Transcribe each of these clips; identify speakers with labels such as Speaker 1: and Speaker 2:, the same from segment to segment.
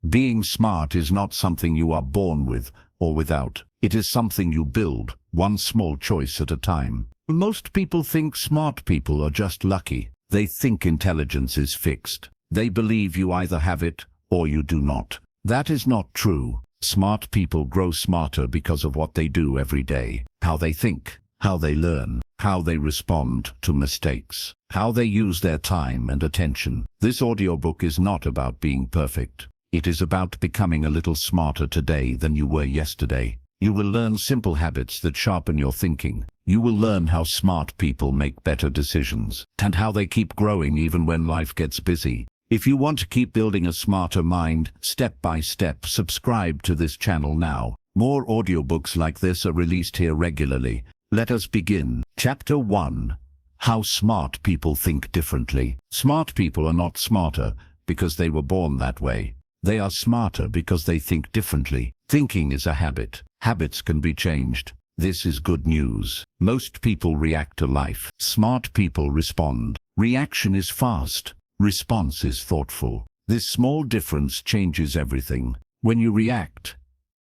Speaker 1: Being smart is not something you are born with or without. It is something you build, one small choice at a time. Most people think smart people are just lucky. They think intelligence is fixed. They believe you either have it or you do not. That is not true. Smart people grow smarter because of what they do every day, how they think, how they learn, how they respond to mistakes, how they use their time and attention. This audiobook is not about being perfect. It is about becoming a little smarter today than you were yesterday. You will learn simple habits that sharpen your thinking. You will learn how smart people make better decisions and how they keep growing even when life gets busy. If you want to keep building a smarter mind, step by step, subscribe to this channel now. More audiobooks like this are released here regularly. Let us begin. Chapter 1. How smart people think differently. Smart people are not smarter because they were born that way. They are smarter because they think differently. Thinking is a habit. Habits can be changed. This is good news. Most people react to life. Smart people respond. Reaction is fast. Response is thoughtful. This small difference changes everything. When you react,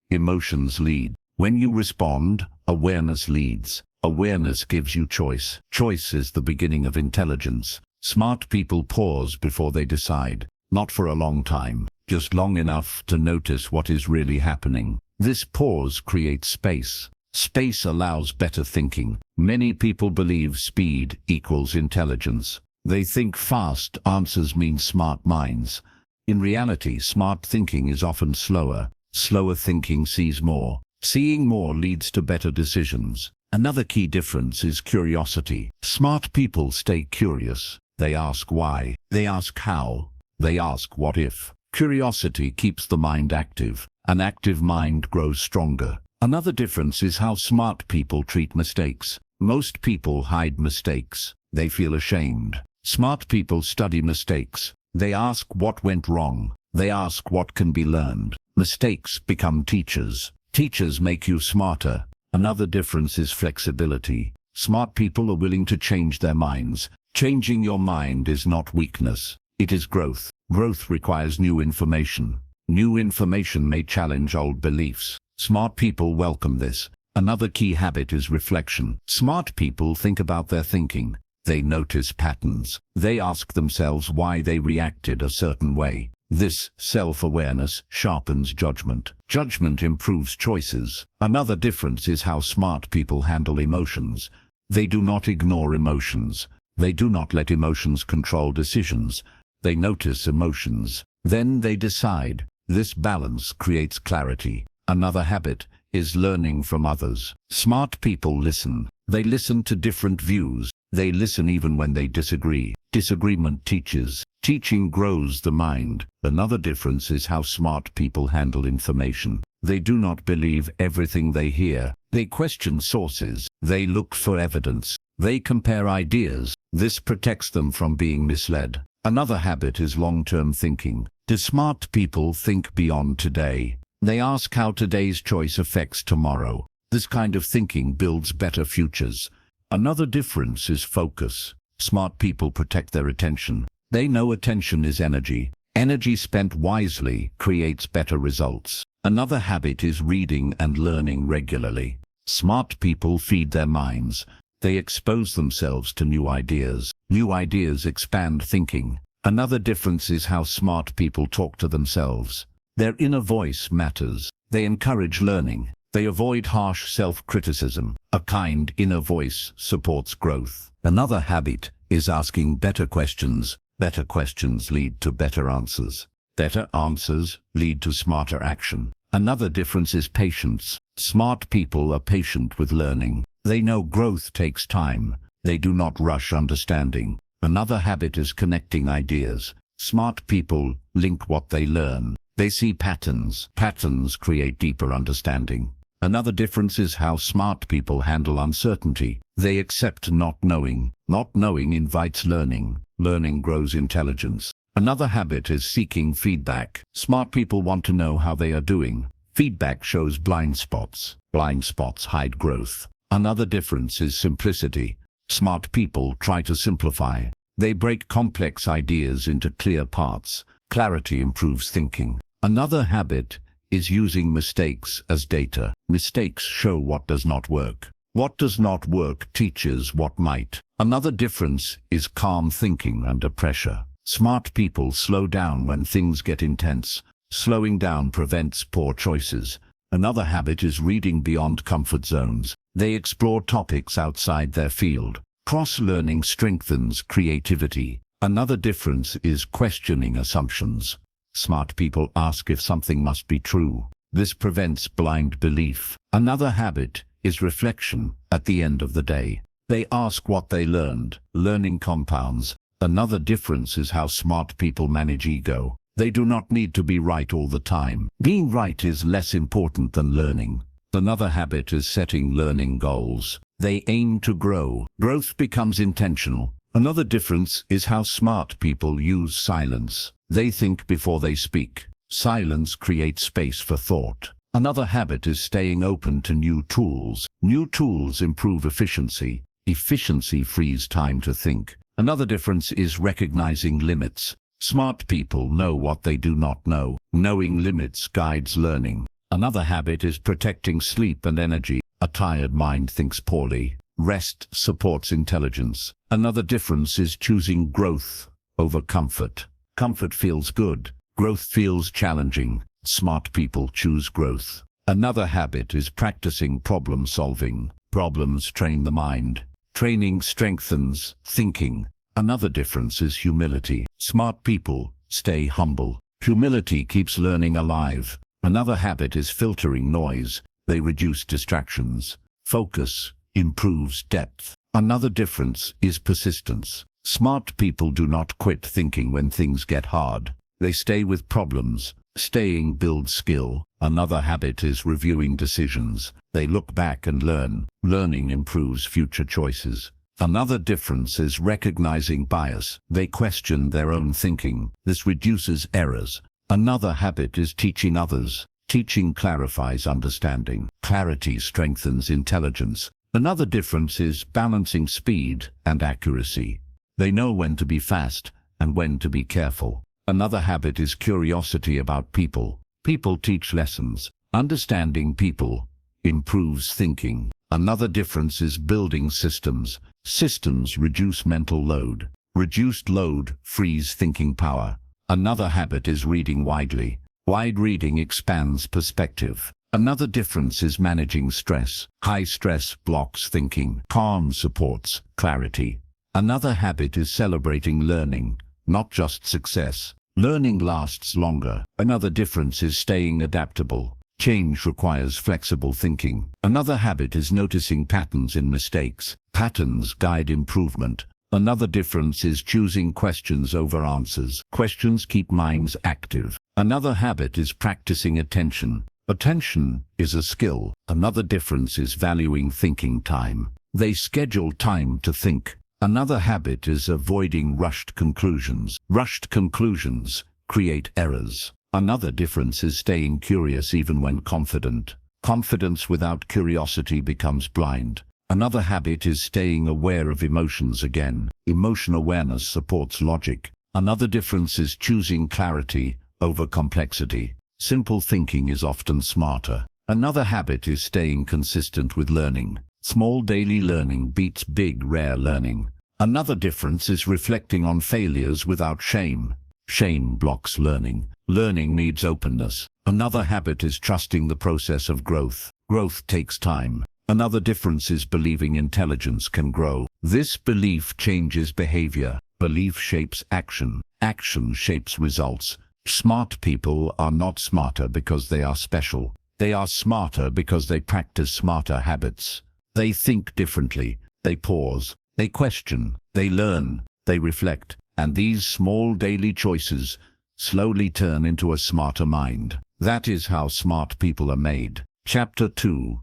Speaker 1: emotions lead. When you respond, awareness leads. Awareness gives you choice. Choice is the beginning of intelligence. Smart people pause before they decide. Not for a long time, just long enough to notice what is really happening. This pause creates space. Space allows better thinking. Many people believe speed equals intelligence. They think fast answers mean smart minds. In reality, smart thinking is often slower. Slower thinking sees more. Seeing more leads to better decisions. Another key difference is curiosity. Smart people stay curious. They ask why. They ask how. They ask what if. Curiosity keeps the mind active. An active mind grows stronger. Another difference is how smart people treat mistakes. Most people hide mistakes. They feel ashamed. Smart people study mistakes. They ask what went wrong. They ask what can be learned. Mistakes become teachers. Teachers make you smarter. Another difference is flexibility. Smart people are willing to change their minds. Changing your mind is not weakness. It is growth. Growth requires new information. New information may challenge old beliefs. Smart people welcome this. Another key habit is reflection. Smart people think about their thinking. They notice patterns. They ask themselves why they reacted a certain way. This self-awareness sharpens judgment. Judgment improves choices. Another difference is how smart people handle emotions. They do not ignore emotions. They do not let emotions control decisions. They notice emotions. Then they decide. This balance creates clarity. Another habit is learning from others. Smart people listen. They listen to different views. They listen even when they disagree. Disagreement teaches. Teaching grows the mind. Another difference is how smart people handle information. They do not believe everything they hear. They question sources. They look for evidence. They compare ideas. This protects them from being misled. Another habit is long-term thinking. Do smart people think beyond today? They ask how today's choice affects tomorrow. This kind of thinking builds better futures. Another difference is focus. Smart people protect their attention. They know attention is energy. Energy spent wisely creates better results. Another habit is reading and learning regularly. Smart people feed their minds. They expose themselves to new ideas. New ideas expand thinking. Another difference is how smart people talk to themselves. Their inner voice matters. They encourage learning. They avoid harsh self-criticism. A kind inner voice supports growth. Another habit is asking better questions. Better questions lead to better answers. Better answers lead to smarter action. Another difference is patience. Smart people are patient with learning. They know growth takes time. They do not rush understanding. Another habit is connecting ideas. Smart people link what they learn. They see patterns. Patterns create deeper understanding. Another difference is how smart people handle uncertainty. They accept not knowing. Not knowing invites learning. Learning grows intelligence. Another habit is seeking feedback. Smart people want to know how they are doing. Feedback shows blind spots. Blind spots hide growth. Another difference is simplicity. Smart people try to simplify. They break complex ideas into clear parts. Clarity improves thinking. Another habit is using mistakes as data. Mistakes show what does not work. What does not work teaches what might. Another difference is calm thinking under pressure. Smart people slow down when things get intense. Slowing down prevents poor choices. Another habit is reading beyond comfort zones. They explore topics outside their field. Cross-learning strengthens creativity. Another difference is questioning assumptions. Smart people ask if something must be true. This prevents blind belief. Another habit is reflection at the end of the day. They ask what they learned. Learning compounds. Another difference is how smart people manage ego. They do not need to be right all the time. Being right is less important than learning. Another habit is setting learning goals. They aim to grow. Growth becomes intentional. Another difference is how smart people use silence. They think before they speak. Silence creates space for thought. Another habit is staying open to new tools. New tools improve efficiency. Efficiency frees time to think. Another difference is recognizing limits. Smart people know what they do not know. Knowing limits guides learning. Another habit is protecting sleep and energy. A tired mind thinks poorly. Rest supports intelligence. Another difference is choosing growth over comfort. Comfort feels good. Growth feels challenging. Smart people choose growth. Another habit is practicing problem solving. Problems train the mind. Training strengthens thinking. Another difference is humility. Smart people stay humble. Humility keeps learning alive. Another habit is filtering noise. They reduce distractions. Focus improves depth. Another difference is persistence. Smart people do not quit thinking when things get hard. They stay with problems. Staying builds skill. Another habit is reviewing decisions. They look back and learn. Learning improves future choices. Another difference is recognizing bias. They question their own thinking. This reduces errors. Another habit is teaching others. Teaching clarifies understanding. Clarity strengthens intelligence. Another difference is balancing speed and accuracy. They know when to be fast and when to be careful. Another habit is curiosity about people. People teach lessons. Understanding people improves thinking. Another difference is building systems. Systems reduce mental load. Reduced load frees thinking power. Another habit is reading widely. Wide reading expands perspective. Another difference is managing stress. High stress blocks thinking. Calm supports clarity. Another habit is celebrating learning, not just success. Learning lasts longer. Another difference is staying adaptable. Change requires flexible thinking. Another habit is noticing patterns in mistakes. Patterns guide improvement. Another difference is choosing questions over answers. Questions keep minds active. Another habit is practicing attention. Attention is a skill. Another difference is valuing thinking time. They schedule time to think. Another habit is avoiding rushed conclusions. Rushed conclusions create errors. Another difference is staying curious even when confident. Confidence without curiosity becomes blind. Another habit is staying aware of emotions again. Emotion awareness supports logic. Another difference is choosing clarity over complexity. Simple thinking is often smarter. Another habit is staying consistent with learning. Small daily learning beats big rare learning. Another difference is reflecting on failures without shame. Shame blocks learning. Learning needs openness. Another habit is trusting the process of growth. Growth takes time. Another difference is believing intelligence can grow. This belief changes behavior. Belief shapes action. Action shapes results. Smart people are not smarter because they are special. They are smarter because they practice smarter habits. They think differently. They pause. They question. They learn. They reflect. And these small daily choices slowly turn into a smarter mind. That is how smart people are made. Chapter 2.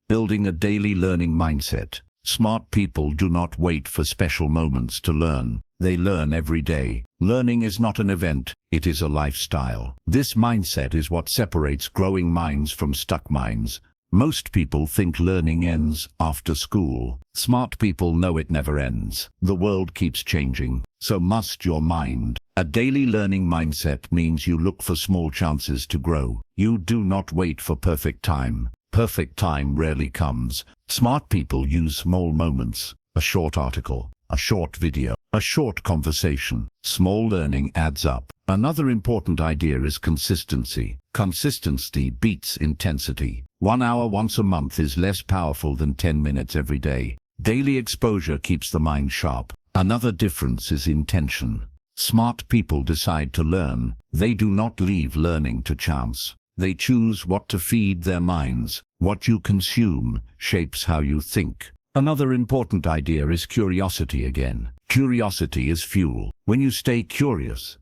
Speaker 1: Building a daily learning mindset. Smart people do not wait for special moments to learn. They learn every day. Learning is not an event, it is a lifestyle. This mindset is what separates growing minds from stuck minds. Most people think learning ends after school. Smart people know it never ends. The world keeps changing, so must your mind. A daily learning mindset means you look for small chances to grow. You do not wait for perfect time. Perfect time rarely comes. Smart people use small moments, a short article, a short video, a short conversation. Small learning adds up. Another important idea is consistency. Consistency beats intensity. 1 hour once a month is less powerful than 10 minutes every day. Daily exposure keeps the mind sharp. Another difference is intention. Smart people decide to learn. They do not leave learning to chance. They choose what to feed their minds. What you consume shapes how you think. Another important idea is curiosity again. Curiosity is fuel. When you stay curious,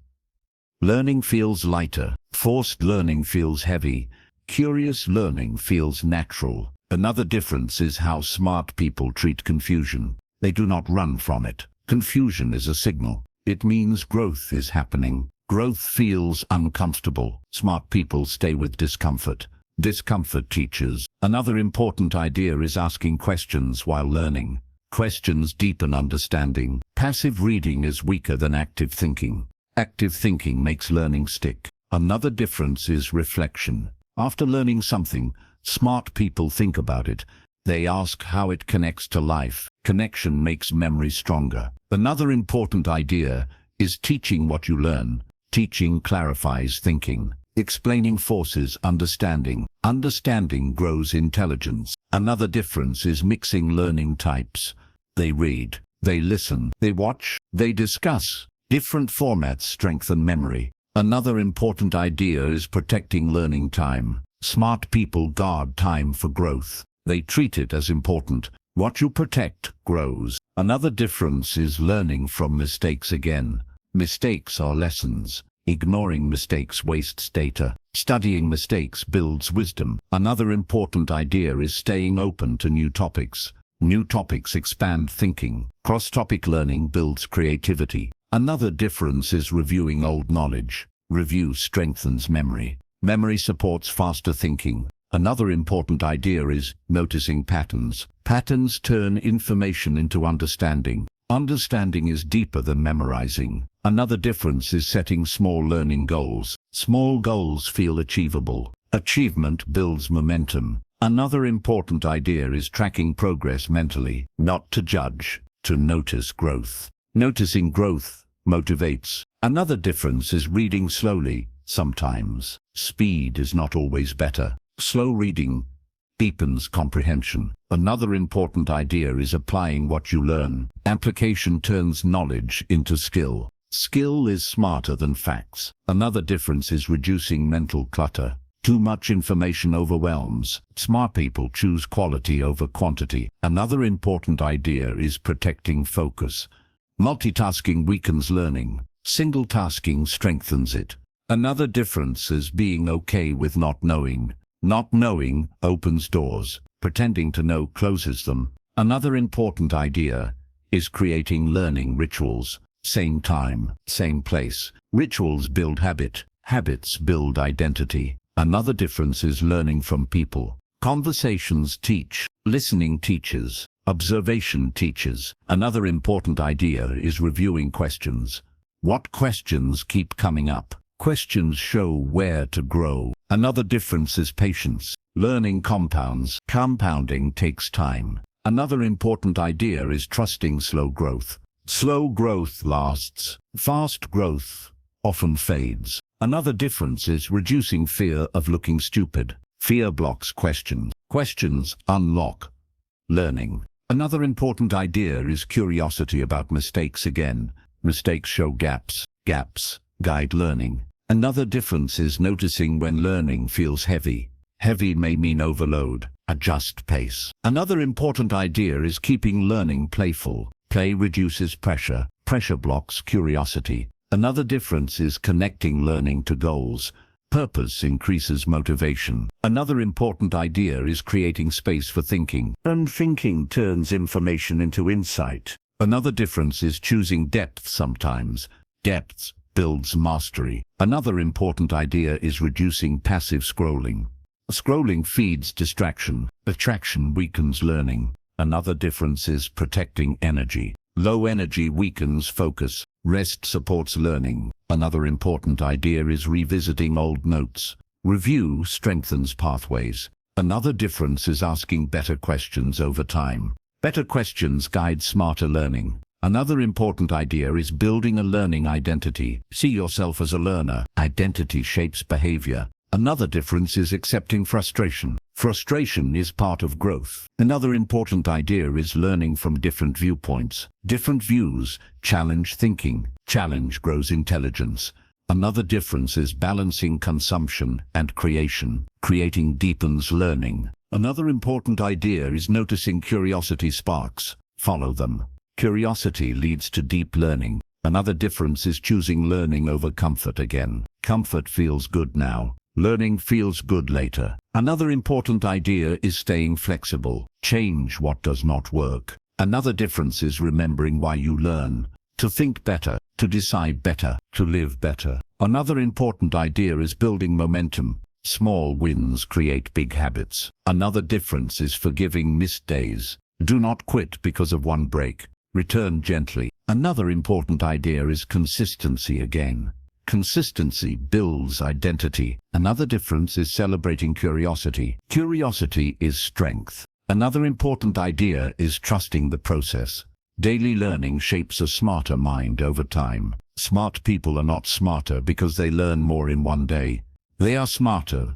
Speaker 1: learning feels lighter. Forced learning feels heavy. Curious learning feels natural. Another difference is how smart people treat confusion. They do not run from it. Confusion is a signal. It means growth is happening. Growth feels uncomfortable. Smart people stay with discomfort. Discomfort teaches. Another important idea is asking questions while learning. Questions deepen understanding. Passive reading is weaker than active thinking. Active thinking makes learning stick. Another difference is reflection. After learning something, smart people think about it. They ask how it connects to life. Connection makes memory stronger. Another important idea is teaching what you learn. Teaching clarifies thinking. Explaining forces understanding. Understanding grows intelligence. Another difference is mixing learning types. They read, they listen, they watch, they discuss. Different formats strengthen memory. Another important idea is protecting learning time. Smart people guard time for growth. They treat it as important. What you protect grows. Another difference is learning from mistakes again. Mistakes are lessons. Ignoring mistakes wastes data. Studying mistakes builds wisdom. Another important idea is staying open to new topics. New topics expand thinking. Cross-topic learning builds creativity. Another difference is reviewing old knowledge. Review strengthens memory. Memory supports faster thinking. Another important idea is noticing patterns. Patterns turn information into understanding. Understanding is deeper than memorizing. Another difference is setting small learning goals. Small goals feel achievable. Achievement builds momentum. Another important idea is tracking progress mentally, not to judge, to notice growth. Noticing growth motivates. Another difference is reading slowly. Sometimes speed is not always better. Slow reading deepens comprehension. Another important idea is applying what you learn. Application turns knowledge into skill. Skill is smarter than facts. Another difference is reducing mental clutter. Too much information overwhelms. Smart people choose quality over quantity. Another important idea is protecting focus. Multitasking weakens learning. Single tasking strengthens it. Another difference is being okay with not knowing. Not knowing opens doors. Pretending to know closes them. Another important idea is creating learning rituals. Same time, same place. Rituals build habit. Habits build identity. Another difference is learning from people. Conversations teach. Listening teaches. Observation teaches. Another important idea is reviewing questions. What questions keep coming up? Questions show where to grow. Another difference is patience. Learning compounds. Compounding takes time. Another important idea is trusting slow growth. Slow growth lasts. Fast growth often fades. Another difference is reducing fear of looking stupid. Fear blocks questions. Questions unlock learning. Another important idea is curiosity about mistakes again. Mistakes show gaps. Gaps guide learning. Another difference is noticing when learning feels heavy. Heavy may mean overload. Adjust pace. Another important idea is keeping learning playful. Play reduces pressure. Pressure blocks curiosity. Another difference is connecting learning to goals. Purpose increases motivation. Another important idea is creating space for thinking. And thinking turns information into insight. Another difference is choosing depth sometimes. Depth builds mastery. Another important idea is reducing passive scrolling. Scrolling feeds distraction. Attraction weakens learning. Another difference is protecting energy. Low energy weakens focus. Rest supports learning. Another important idea is revisiting old notes. Review strengthens pathways. Another difference is asking better questions over time. Better questions guide smarter learning. Another important idea is building a learning identity. See yourself as a learner. Identity shapes behavior. Another difference is accepting frustration. Frustration is part of growth. Another important idea is learning from different viewpoints. Different views challenge thinking. Challenge grows intelligence. Another difference is balancing consumption and creation. Creating deepens learning. Another important idea is noticing curiosity sparks. Follow them. Curiosity leads to deep learning. Another difference is choosing learning over comfort again. Comfort feels good now. Learning feels good later. Another important idea is staying flexible. Change what does not work. Another difference is remembering why you learn. To think better, to decide better, to live better. Another important idea is building momentum. Small wins create big habits. Another difference is forgiving missed days. Do not quit because of one break. Return gently. Another important idea is consistency again. Consistency builds identity. Another difference is celebrating curiosity. Curiosity is strength. Another important idea is trusting the process. Daily learning shapes a smarter mind over time. Smart people are not smarter because they learn more in one day. They are smarter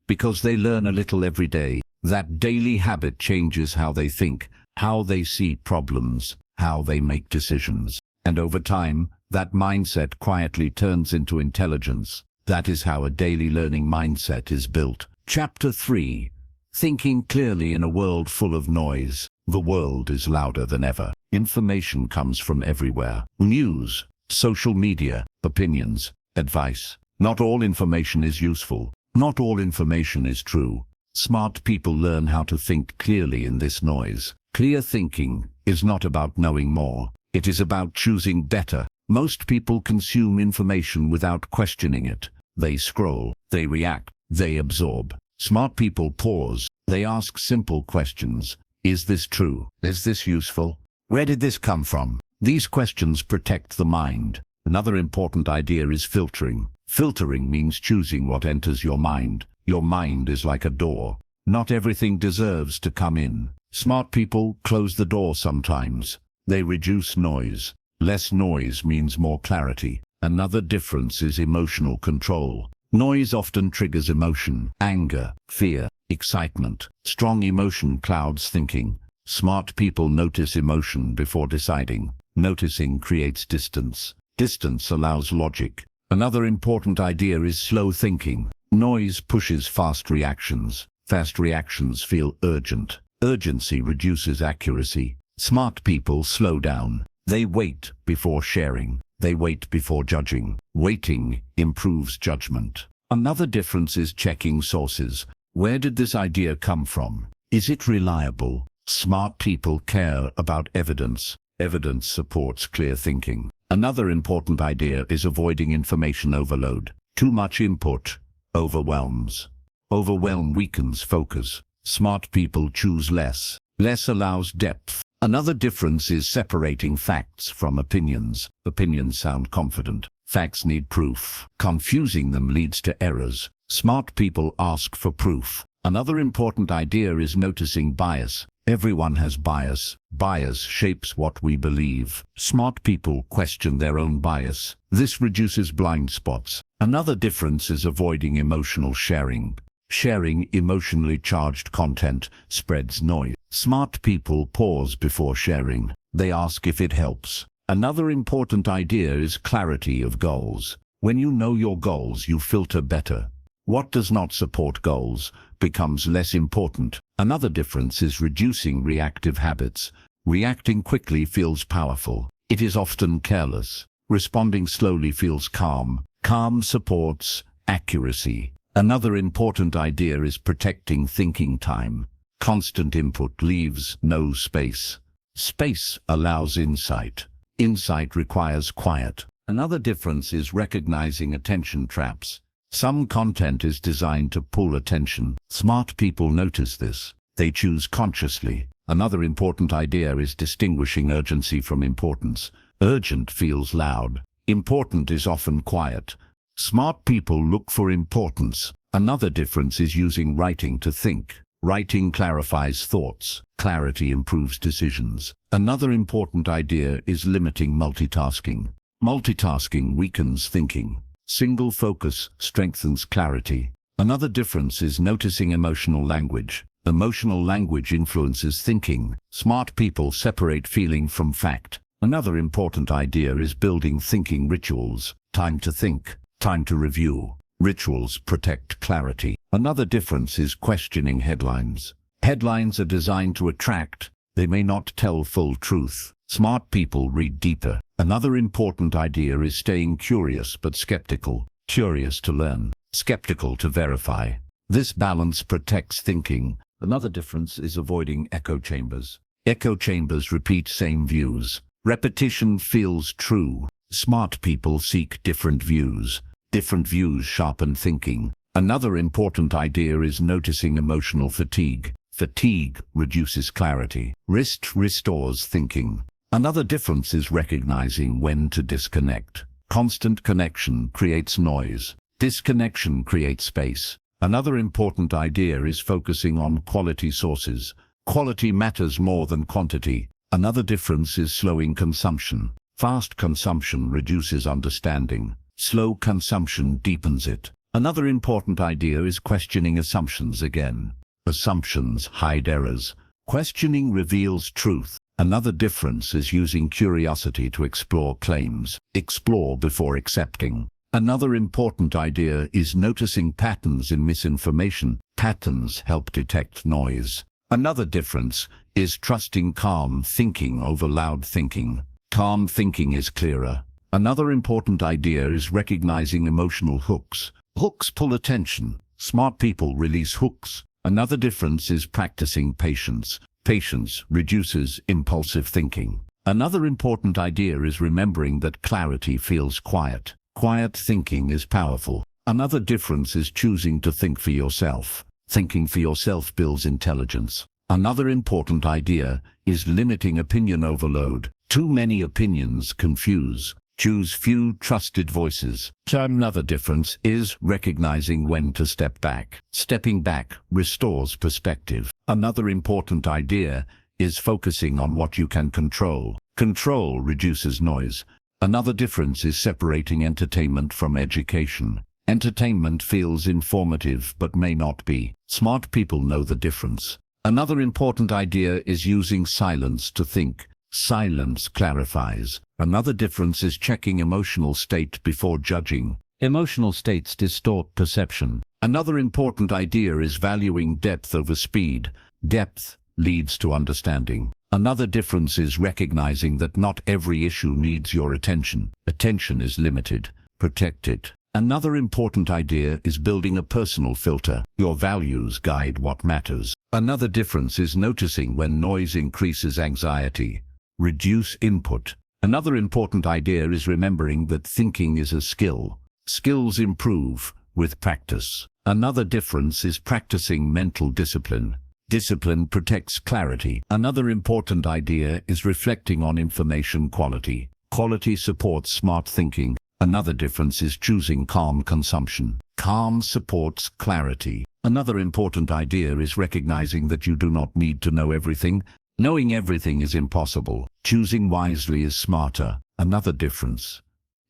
Speaker 1: because they learn a little every day. That daily habit changes how they think, how they see problems, how they make decisions. And over time, that mindset quietly turns into intelligence. That is how a daily learning mindset is built. Chapter 3. Thinking clearly in a world full of noise. The world is louder than ever. Information comes from everywhere. News, social media, opinions, advice. Not all information is useful. Not all information is true. Smart people learn how to think clearly in this noise. Clear thinking is not about knowing more. It is about choosing better. Most people consume information without questioning it. They scroll, they react, they absorb. Smart people pause. They ask simple questions. Is this true? Is this useful? Where did this come from? These questions protect the mind. Another important idea is filtering. Filtering means choosing what enters your mind. Your mind is like a door. Not everything deserves to come in. Smart people close the door sometimes. They reduce noise. Less noise means more clarity. Another difference is emotional control. Noise often triggers emotion, anger, fear, excitement. Strong emotion clouds thinking. Smart people notice emotion before deciding. Noticing creates distance. Distance allows logic. Another important idea is slow thinking. Noise pushes fast reactions. Fast reactions feel urgent. Urgency reduces accuracy. Smart people slow down. They wait before sharing. They wait before judging. Waiting improves judgment. Another difference is checking sources. Where did this idea come from? Is it reliable? Smart people care about evidence. Evidence supports clear thinking. Another important idea is avoiding information overload. Too much input overwhelms. Overwhelm weakens focus. Smart people choose less. Less allows depth. Another difference is separating facts from opinions. Opinions sound confident. Facts need proof. Confusing them leads to errors. Smart people ask for proof. Another important idea is noticing bias. Everyone has bias. Bias shapes what we believe. Smart people question their own bias. This reduces blind spots. Another difference is avoiding emotional sharing. Sharing emotionally charged content spreads noise. Smart people pause before sharing. They ask if it helps. Another important idea is clarity of goals. When you know your goals, you filter better. What does not support goals becomes less important. Another difference is reducing reactive habits. Reacting quickly feels powerful. It is often careless. Responding slowly feels calm. Calm supports accuracy. Another important idea is protecting thinking time. Constant input leaves no space. Space allows insight. Insight requires quiet. Another difference is recognizing attention traps. Some content is designed to pull attention. Smart people notice this. They choose consciously. Another important idea is distinguishing urgency from importance. Urgent feels loud. Important is often quiet. Smart people look for importance. Another difference is using writing to think. Writing clarifies thoughts. Clarity improves decisions. Another important idea is limiting multitasking. Multitasking weakens thinking. Single focus strengthens clarity. Another difference is noticing emotional language. Emotional language influences thinking. Smart people separate feeling from fact. Another important idea is building thinking rituals. Time to think, time to review. Rituals protect clarity. Another difference is questioning headlines. Headlines are designed to attract. They may not tell full truth. Smart people read deeper. Another important idea is staying curious but skeptical. Curious to learn, skeptical to verify. This balance protects thinking. Another difference is avoiding echo chambers. Echo chambers repeat same views. Repetition feels true. Smart people seek different views. Different views sharpen thinking. Another important idea is noticing emotional fatigue. Fatigue reduces clarity. Rest restores thinking. Another difference is recognizing when to disconnect. Constant connection creates noise. Disconnection creates space. Another important idea is focusing on quality sources. Quality matters more than quantity. Another difference is slowing consumption. Fast consumption reduces understanding. Slow consumption deepens it. Another important idea is questioning assumptions again. Assumptions hide errors. Questioning reveals truth. Another difference is using curiosity to explore claims. Explore before accepting. Another important idea is noticing patterns in misinformation. Patterns help detect noise. Another difference is trusting calm thinking over loud thinking. Calm thinking is clearer. Another important idea is recognizing emotional hooks. Hooks pull attention. Smart people release hooks. Another difference is practicing patience. Patience reduces impulsive thinking. Another important idea is remembering that clarity feels quiet. Quiet thinking is powerful. Another difference is choosing to think for yourself. Thinking for yourself builds intelligence. Another important idea is limiting opinion overload. Too many opinions confuse. Choose few trusted voices. Another difference is recognizing when to step back. Stepping back restores perspective. Another important idea is focusing on what you can control. Control reduces noise. Another difference is separating entertainment from education. Entertainment feels informative but may not be. Smart people know the difference. Another important idea is using silence to think. Silence clarifies. Another difference is checking emotional state before judging. Emotional states distort perception. Another important idea is valuing depth over speed. Depth leads to understanding. Another difference is recognizing that not every issue needs your attention. Attention is limited. Protect it. Another important idea is building a personal filter. Your values guide what matters. Another difference is noticing when noise increases anxiety. Reduce input. Another important idea is remembering that thinking is a skill. Skills improve with practice. Another difference is practicing mental discipline. Discipline protects clarity. Another important idea is reflecting on information quality. Quality supports smart thinking. Another difference is choosing calm consumption. Calm supports clarity. Another important idea is recognizing that you do not need to know everything. Knowing everything is impossible. Choosing wisely is smarter. Another difference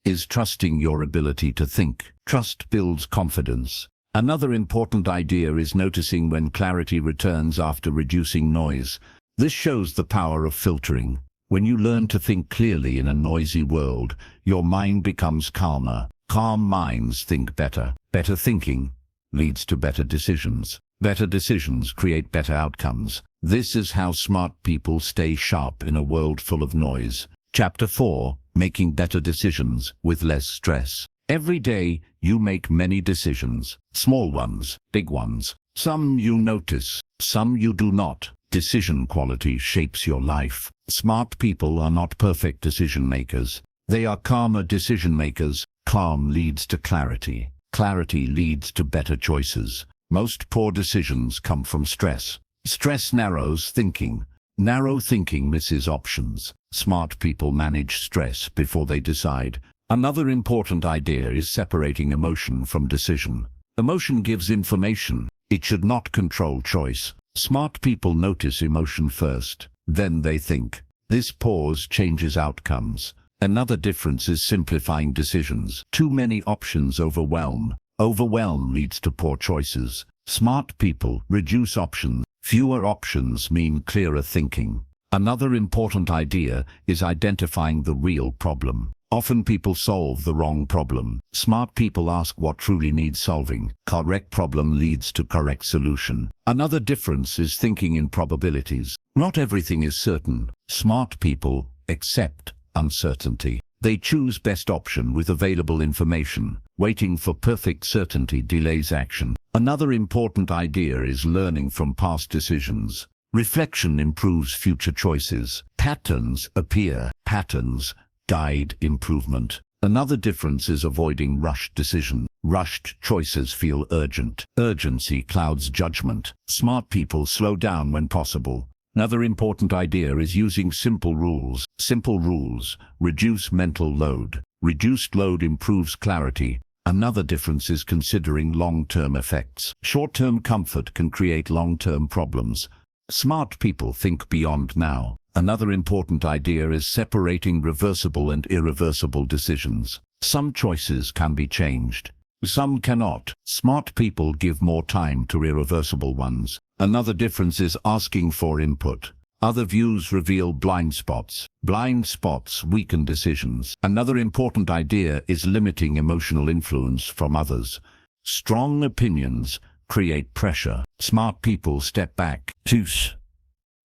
Speaker 1: is trusting your ability to think. Trust builds confidence. Another important idea is noticing when clarity returns after reducing noise. This shows the power of filtering. When you learn to think clearly in a noisy world, your mind becomes calmer. Calm minds think better. Better thinking leads to better decisions. Better decisions create better outcomes. This is how smart people stay sharp in a world full of noise. Chapter 4: Making better decisions with less stress. Every day, you make many decisions. Small ones, big ones. Some you notice, some you do not. Decision quality shapes your life. Smart people are not perfect decision makers. They are calmer decision makers. Calm leads to clarity. Clarity leads to better choices. Most poor decisions come from stress. Stress narrows thinking. Narrow thinking misses options. Smart people manage stress before they decide. Another important idea is separating emotion from decision. Emotion gives information. It should not control choice. Smart people notice emotion first, then they think. This pause changes outcomes. Another difference is simplifying decisions. Too many options overwhelm. Overwhelm leads to poor choices. Smart people reduce options. Fewer options mean clearer thinking. Another important idea is identifying the real problem. Often people solve the wrong problem. Smart people ask what truly needs solving. Correct problem leads to correct solution. Another difference is thinking in probabilities. Not everything is certain. Smart people accept uncertainty. They choose best option with available information. Waiting for perfect certainty delays action. Another important idea is learning from past decisions. Reflection improves future choices. Patterns appear. Patterns guide improvement. Another difference is avoiding rushed decision. Rushed choices feel urgent. Urgency clouds judgment. Smart people slow down when possible. Another important idea is using simple rules. Simple rules reduce mental load. Reduced load improves clarity. Another difference is considering long-term effects. Short-term comfort can create long-term problems. Smart people think beyond now. Another important idea is separating reversible and irreversible decisions. Some choices can be changed. Some cannot. Smart people give more time to irreversible ones. Another difference is asking for input. Other views reveal blind spots. Blind spots weaken decisions. Another important idea is limiting emotional influence from others. Strong opinions create pressure. Smart people step back.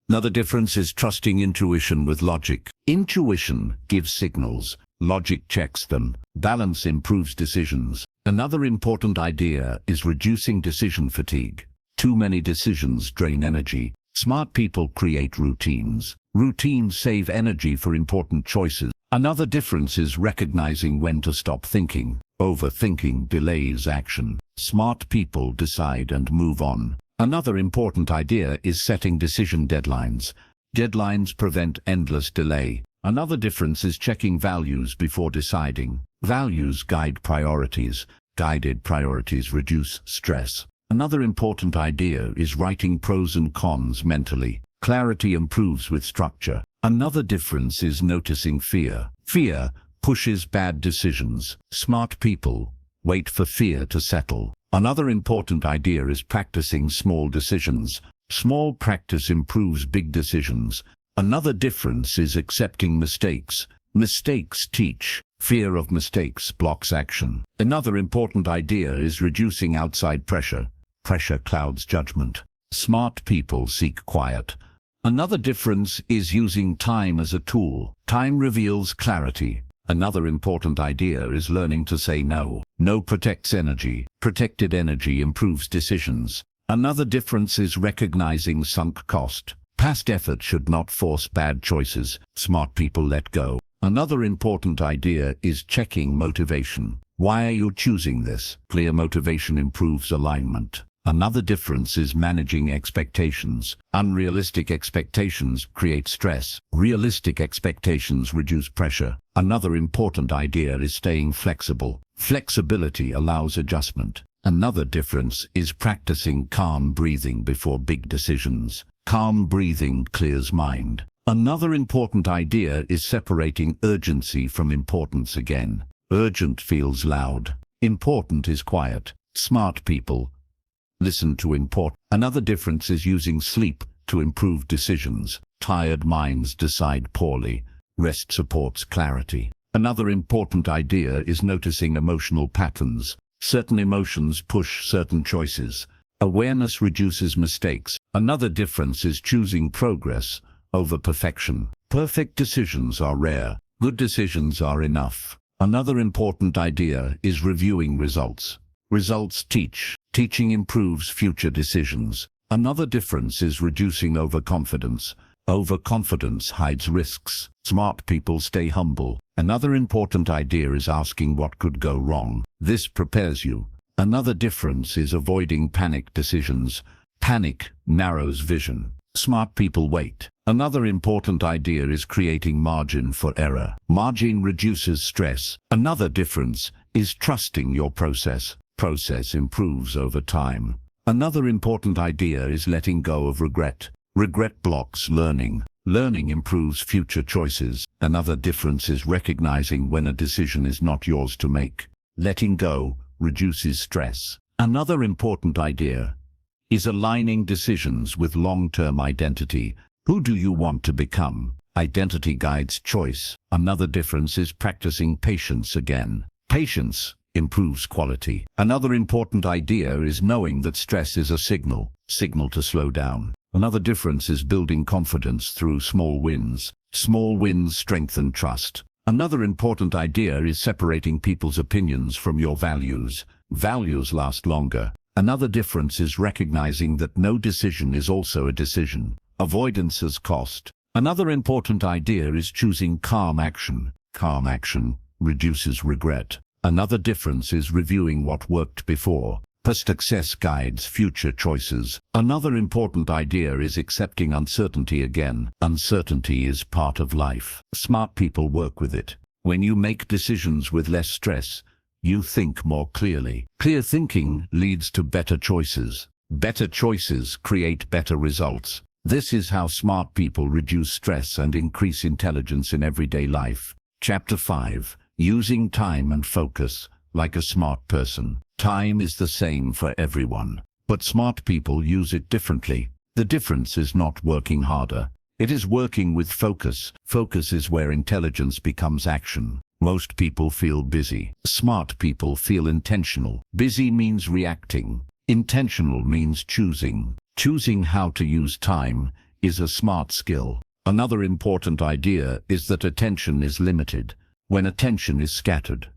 Speaker 1: Another difference is trusting intuition with logic. Intuition gives signals. Logic checks them. Balance improves decisions. Another important idea is reducing decision fatigue. Too many decisions drain energy. Smart people create routines. Routines save energy for important choices. Another difference is recognizing when to stop thinking. Overthinking delays action. Smart people decide and move on. Another important idea is setting decision deadlines. Deadlines prevent endless delay. Another difference is checking values before deciding. Values guide priorities. Guided priorities reduce stress. Another important idea is writing pros and cons mentally. Clarity improves with structure. Another difference is noticing fear. Fear pushes bad decisions. Smart people wait for fear to settle. Another important idea is practicing small decisions. Small practice improves big decisions. Another difference is accepting mistakes. Mistakes teach. Fear of mistakes blocks action. Another important idea is reducing outside pressure. Pressure clouds judgment. Smart people seek quiet. Another difference is using time as a tool. Time reveals clarity. Another important idea is learning to say no. No protects energy. Protected energy improves decisions. Another difference is recognizing sunk cost. Past effort should not force bad choices. Smart people let go. Another important idea is checking motivation. Why are you choosing this? Clear motivation improves alignment. Another difference is managing expectations. Unrealistic expectations create stress. Realistic expectations reduce pressure. Another important idea is staying flexible. Flexibility allows adjustment. Another difference is practicing calm breathing before big decisions. Calm breathing clears mind. Another important idea is separating urgency from importance again. Urgent feels loud. Important is quiet. Smart people listen to important. Another difference is using sleep to improve decisions. Tired minds decide poorly. Rest supports clarity. Another important idea is noticing emotional patterns. Certain emotions push certain choices. Awareness reduces mistakes. Another difference is choosing progress over perfection. Perfect decisions are rare. Good decisions are enough. Another important idea is reviewing results. Results teach. Teaching improves future decisions. Another difference is reducing overconfidence. Overconfidence hides risks. Smart people stay humble. Another important idea is asking what could go wrong. This prepares you. Another difference is avoiding panic decisions. Panic narrows vision. Smart people wait. Another important idea is creating margin for error. Margin reduces stress. Another difference is trusting your process. Process improves over time. Another important idea is letting go of regret. Regret blocks learning. Learning improves future choices. Another difference is recognizing when a decision is not yours to make. Letting go reduces stress. Another important idea is aligning decisions with long-term identity. Who do you want to become? Identity guides choice. Another difference is practicing patience again. Patience improves quality. Another important idea is knowing that stress is a signal to slow down. Another difference is building confidence through small wins. Small wins strengthen trust. Another important idea is separating people's opinions from your values. Values last longer. Another difference is recognizing that no decision is also a decision. Avoidance has cost. Another important idea is choosing calm action. Calm action reduces regret. Another difference is reviewing what worked before. Past success guides future choices. Another important idea is accepting uncertainty again. Uncertainty is part of life. Smart people work with it. When you make decisions with less stress, you think more clearly. Clear thinking leads to better choices. Better choices create better results. This is how smart people reduce stress and increase intelligence in everyday life. Chapter 5. Using time and focus like a smart person. Time is the same for everyone, but smart people use it differently. The difference is not working harder. It is working with focus. Focus is where intelligence becomes action. Most people feel busy. Smart people feel intentional. Busy means reacting. Intentional means choosing. Choosing how to use time is a smart skill. Another important idea is that attention is limited. When attention is scattered,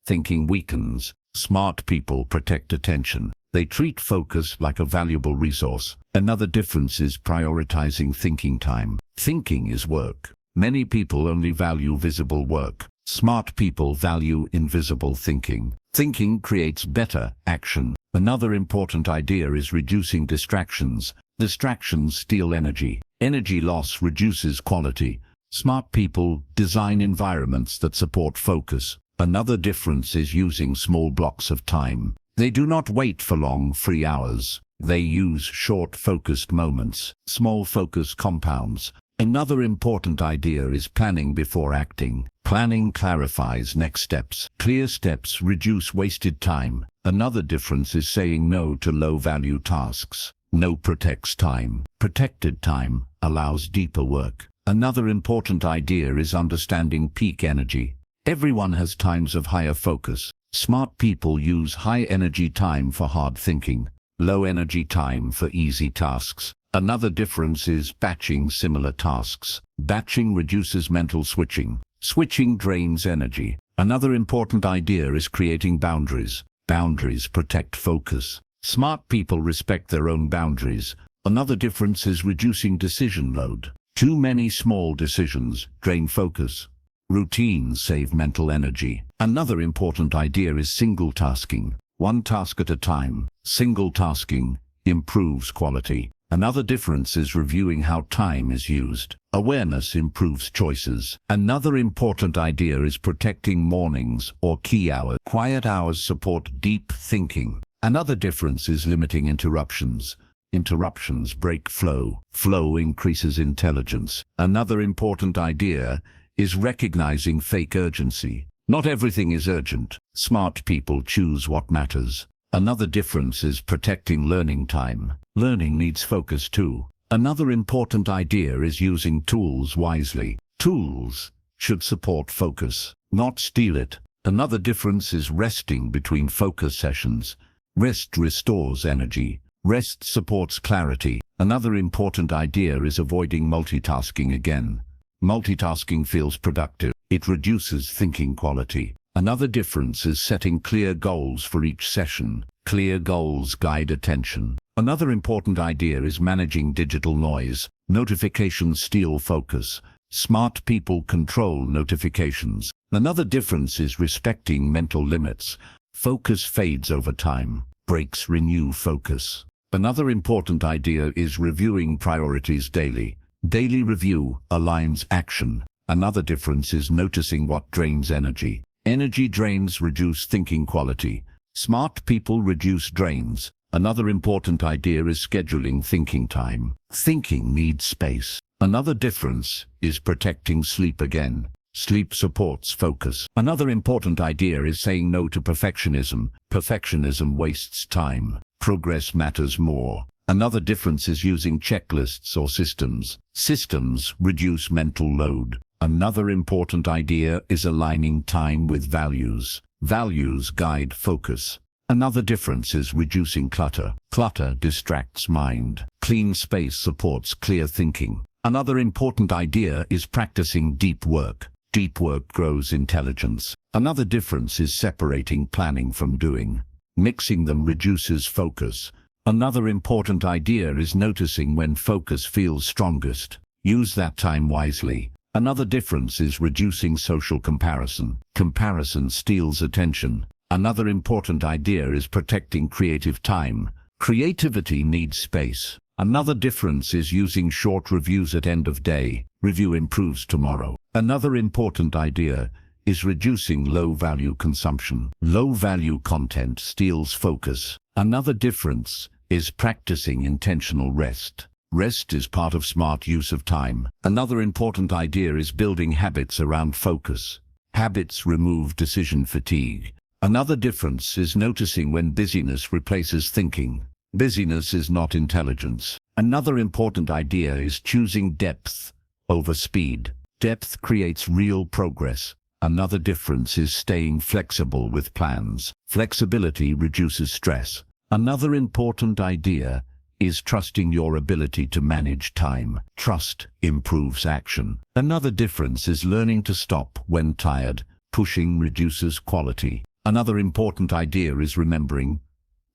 Speaker 1: thinking weakens. Smart people protect attention. They treat focus like a valuable resource. Another difference is prioritizing thinking time. Thinking is work. Many people only value visible work. Smart people value invisible thinking. Thinking creates better action. Another important idea is reducing distractions. Distractions steal energy. Energy loss reduces quality. Smart people design environments that support focus. Another difference is using small blocks of time. They do not wait for long, free hours. They use short, focused moments. Small focus compounds. Another important idea is planning before acting. Planning clarifies next steps. Clear steps reduce wasted time. Another difference is saying no to low-value tasks. No protects time. Protected time allows deeper work. Another important idea is understanding peak energy. Everyone has times of higher focus. Smart people use high-energy time for hard thinking, low-energy time for easy tasks. Another difference is batching similar tasks. Batching reduces mental switching. Switching drains energy. Another important idea is creating boundaries. Boundaries protect focus. Smart people respect their own boundaries. Another difference is reducing decision load. Too many small decisions drain focus. Routines save mental energy. Another important idea is single tasking. One task at a time. Single tasking improves quality. Another difference is reviewing how time is used. Awareness improves choices. Another important idea is protecting mornings or key hours. Quiet hours support deep thinking. Another difference is limiting interruptions. Interruptions break flow. Flow increases intelligence. Another important idea is recognizing fake urgency. Not everything is urgent. Smart people choose what matters. Another difference is protecting learning time. Learning needs focus too. Another important idea is using tools wisely. Tools should support focus, not steal it. Another difference is resting between focus sessions. Rest restores energy. Rest supports clarity. Another important idea is avoiding multitasking again. Multitasking feels productive. It reduces thinking quality. Another difference is setting clear goals for each session. Clear goals guide attention. Another important idea is managing digital noise. Notifications steal focus. Smart people control notifications. Another difference is respecting mental limits. Focus fades over time. Breaks renew focus. Another important idea is reviewing priorities daily. Daily review aligns action. Another difference is noticing what drains energy. Energy drains reduce thinking quality. Smart people reduce drains. Another important idea is scheduling thinking time. Thinking needs space. Another difference is protecting sleep again. Sleep supports focus. Another important idea is saying no to perfectionism. Perfectionism wastes time. Progress matters more. Another difference is using checklists or systems. Systems reduce mental load. Another important idea is aligning time with values. Values guide focus. Another difference is reducing clutter. Clutter distracts mind. Clean space supports clear thinking. Another important idea is practicing deep work. Deep work grows intelligence. Another difference is separating planning from doing. Mixing them reduces focus. Another important idea is noticing when focus feels strongest. Use that time wisely. Another difference is reducing social comparison. Comparison steals attention. Another important idea is protecting creative time. Creativity needs space. Another difference is using short reviews at end of day. Review improves tomorrow. Another important idea is reducing low-value consumption. Low-value content steals focus. Another difference is practicing intentional rest. Rest is part of smart use of time. Another important idea is building habits around focus. Habits remove decision fatigue. Another difference is noticing when busyness replaces thinking. Busyness is not intelligence. Another important idea is choosing depth over speed. Depth creates real progress. Another difference is staying flexible with plans. Flexibility reduces stress. Another important idea is trusting your ability to manage time. Trust improves action. Another difference is learning to stop when tired. Pushing reduces quality. Another important idea is remembering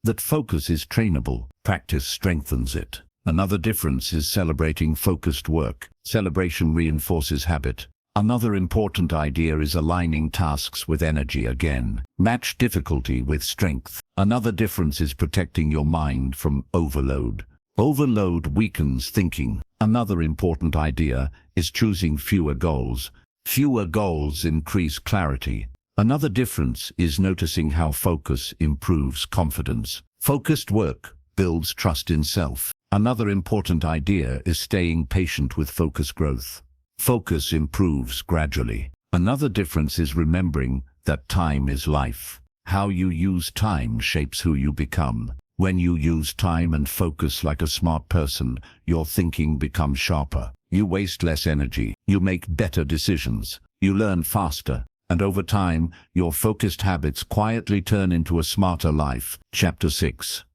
Speaker 1: that focus is trainable. Practice strengthens it. Another difference is celebrating focused work. Celebration reinforces habit. Another important idea is aligning tasks with energy again. Match difficulty with strength. Another difference is protecting your mind from overload. Overload weakens thinking. Another important idea is choosing fewer goals. Fewer goals increase clarity. Another difference is noticing how focus improves confidence. Focused work builds trust in self. Another important idea is staying patient with focus growth. Focus improves gradually. Another difference is remembering that time is life. How you use time shapes who you become. When you use time and focus like a smart person, your thinking becomes sharper. You waste less energy. You make better decisions. You learn faster. And over time, your focused habits quietly turn into a smarter life. Chapter 6.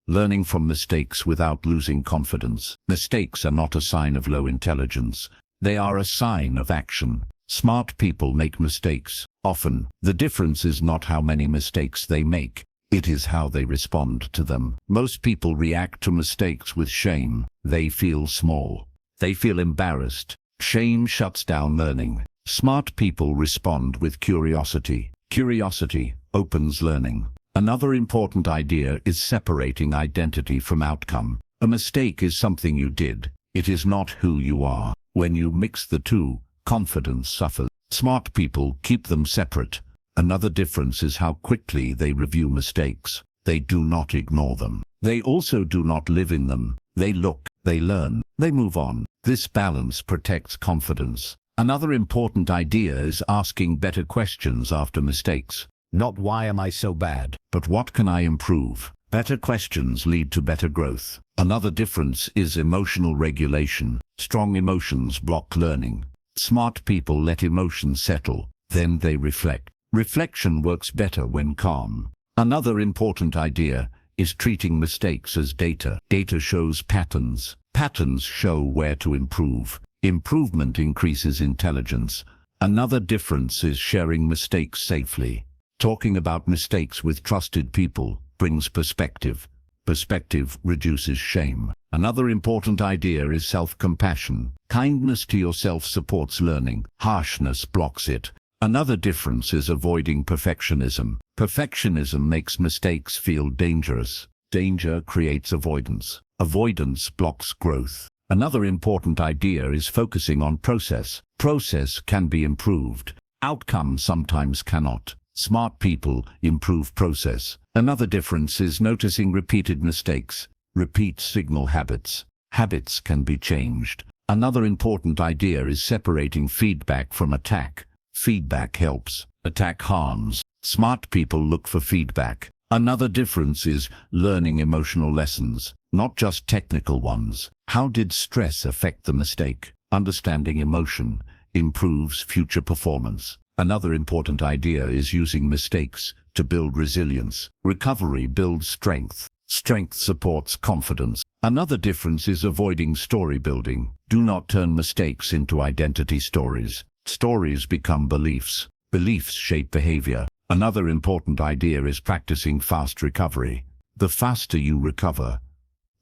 Speaker 1: Learning from mistakes without losing confidence. Mistakes are not a sign of low intelligence. They are a sign of action. Smart people make mistakes. Often, the difference is not how many mistakes they make. It is how they respond to them. Most people react to mistakes with shame. They feel small. They feel embarrassed. Shame shuts down learning. Smart people respond with curiosity. Curiosity opens learning. Another important idea is separating identity from outcome. A mistake is something you did. It is not who you are. When you mix the two, confidence suffers. Smart people keep them separate. Another difference is how quickly they review mistakes. They do not ignore them. They also do not live in them. They look, they learn, they move on. This balance protects confidence. Another important idea is asking better questions after mistakes. Not why am I so bad, but what can I improve? Better questions lead to better growth. Another difference is emotional regulation. Strong emotions block learning. Smart people let emotions settle, then they reflect. Reflection works better when calm. Another important idea is treating mistakes as data. Data shows patterns. Patterns show where to improve. Improvement increases intelligence. Another difference is sharing mistakes safely. Talking about mistakes with trusted people brings perspective. Perspective reduces shame. Another important idea is self-compassion. Kindness to yourself supports learning. Harshness blocks it. Another difference is avoiding perfectionism. Perfectionism makes mistakes feel dangerous. Danger creates avoidance. Avoidance blocks growth. Another important idea is focusing on process. Process can be improved. Outcome sometimes cannot. Smart people improve process. Another difference is noticing repeated mistakes. Repeat signal habits. Habits can be changed. Another important idea is separating feedback from attack. Feedback helps. Attack harms. Smart people look for feedback. Another difference is learning emotional lessons, not just technical ones. How did stress affect the mistake? Understanding emotion improves future performance. Another important idea is using mistakes to build resilience. Recovery builds strength. Strength supports confidence. Another difference is avoiding story building. Do not turn mistakes into identity stories. Stories become beliefs. Beliefs shape behavior. Another important idea is practicing fast recovery. The faster you recover,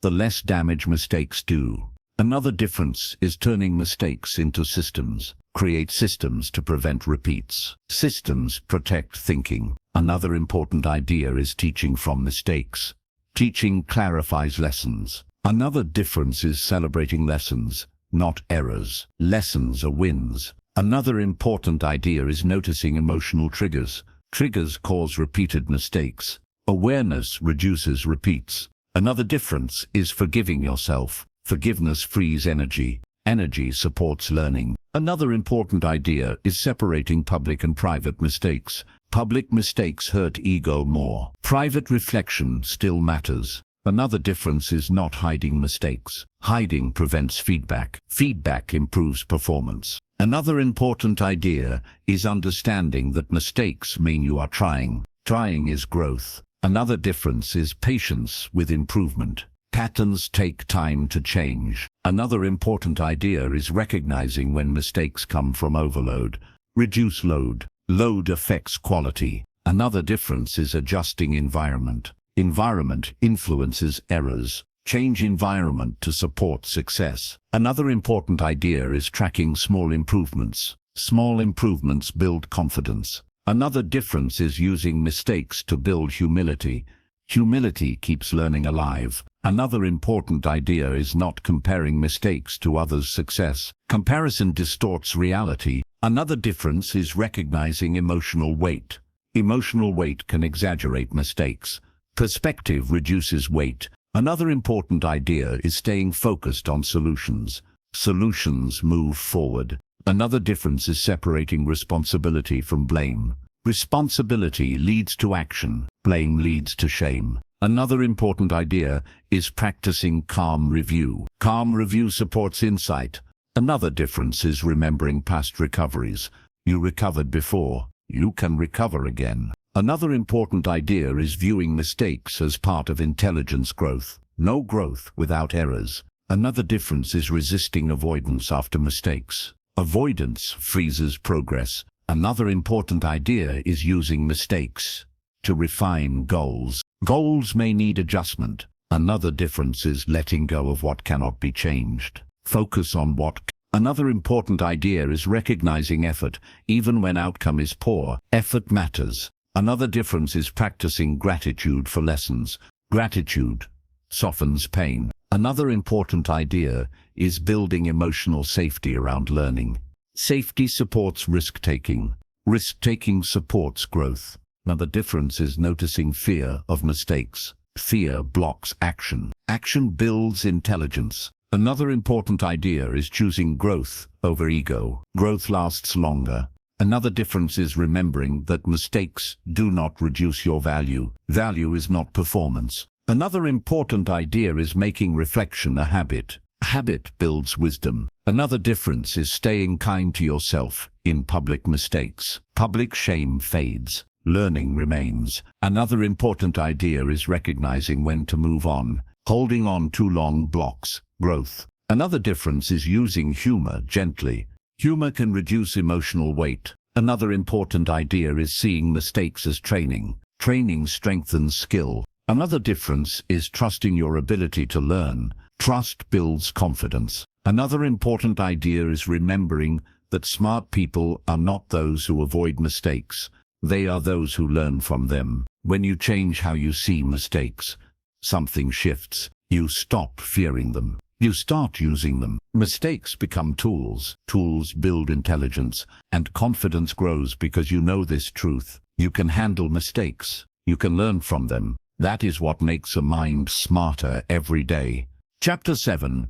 Speaker 1: the less damage mistakes do. Another difference is turning mistakes into systems. Create systems to prevent repeats. Systems protect thinking. Another important idea is teaching from mistakes. Teaching clarifies lessons. Another difference is celebrating lessons, not errors. Lessons are wins. Another important idea is noticing emotional triggers. Triggers cause repeated mistakes. Awareness reduces repeats. Another difference is forgiving yourself. Forgiveness frees energy. Energy supports learning. Another important idea is separating public and private mistakes. Public mistakes hurt ego more. Private reflection still matters. Another difference is not hiding mistakes. Hiding prevents feedback. Feedback improves performance. Another important idea is understanding that mistakes mean you are trying. Trying is growth. Another difference is patience with improvement. Patterns take time to change. Another important idea is recognizing when mistakes come from overload. Reduce load. Load affects quality. Another difference is adjusting environment. Environment influences errors. Change environment to support success. Another important idea is tracking small improvements. Small improvements build confidence. Another difference is using mistakes to build humility. Humility keeps learning alive. Another important idea is not comparing mistakes to others' success. Comparison distorts reality. Another difference is recognizing emotional weight. Emotional weight can exaggerate mistakes. Perspective reduces weight. Another important idea is staying focused on solutions. Solutions move forward. Another difference is separating responsibility from blame. Responsibility leads to action. Blame leads to shame. Another important idea is practicing calm review. Calm review supports insight. Another difference is remembering past recoveries. You recovered before. You can recover again. Another important idea is viewing mistakes as part of intelligence growth. No growth without errors. Another difference is resisting avoidance after mistakes. Avoidance freezes progress. Another important idea is using mistakes to refine goals. Goals may need adjustment. Another difference is letting go of what cannot be changed. Focus on what. Another important idea is recognizing effort, even when outcome is poor. Effort matters. Another difference is practicing gratitude for lessons. Gratitude softens pain. Another important idea is building emotional safety around learning. Safety supports risk-taking. Risk-taking supports growth. Another difference is noticing fear of mistakes. Fear blocks action. Action builds intelligence. Another important idea is choosing growth over ego. Growth lasts longer. Another difference is remembering that mistakes do not reduce your value. Value is not performance. Another important idea is making reflection a habit. Habit builds wisdom. Another difference is staying kind to yourself in public mistakes. Public shame fades. Learning remains. Another important idea is recognizing when to move on. Holding on too long blocks growth. Another difference is using humor gently. Humor can reduce emotional weight. Another important idea is seeing mistakes as training. Training strengthens skill. Another difference is trusting your ability to learn. Trust builds confidence. Another important idea is remembering that smart people are not those who avoid mistakes. They are those who learn from them. When you change how you see mistakes, something shifts. You stop fearing them. You start using them. Mistakes become tools. Tools build intelligence, and confidence grows because you know this truth. You can handle mistakes. You can learn from them. That is what makes a mind smarter every day. Chapter 7.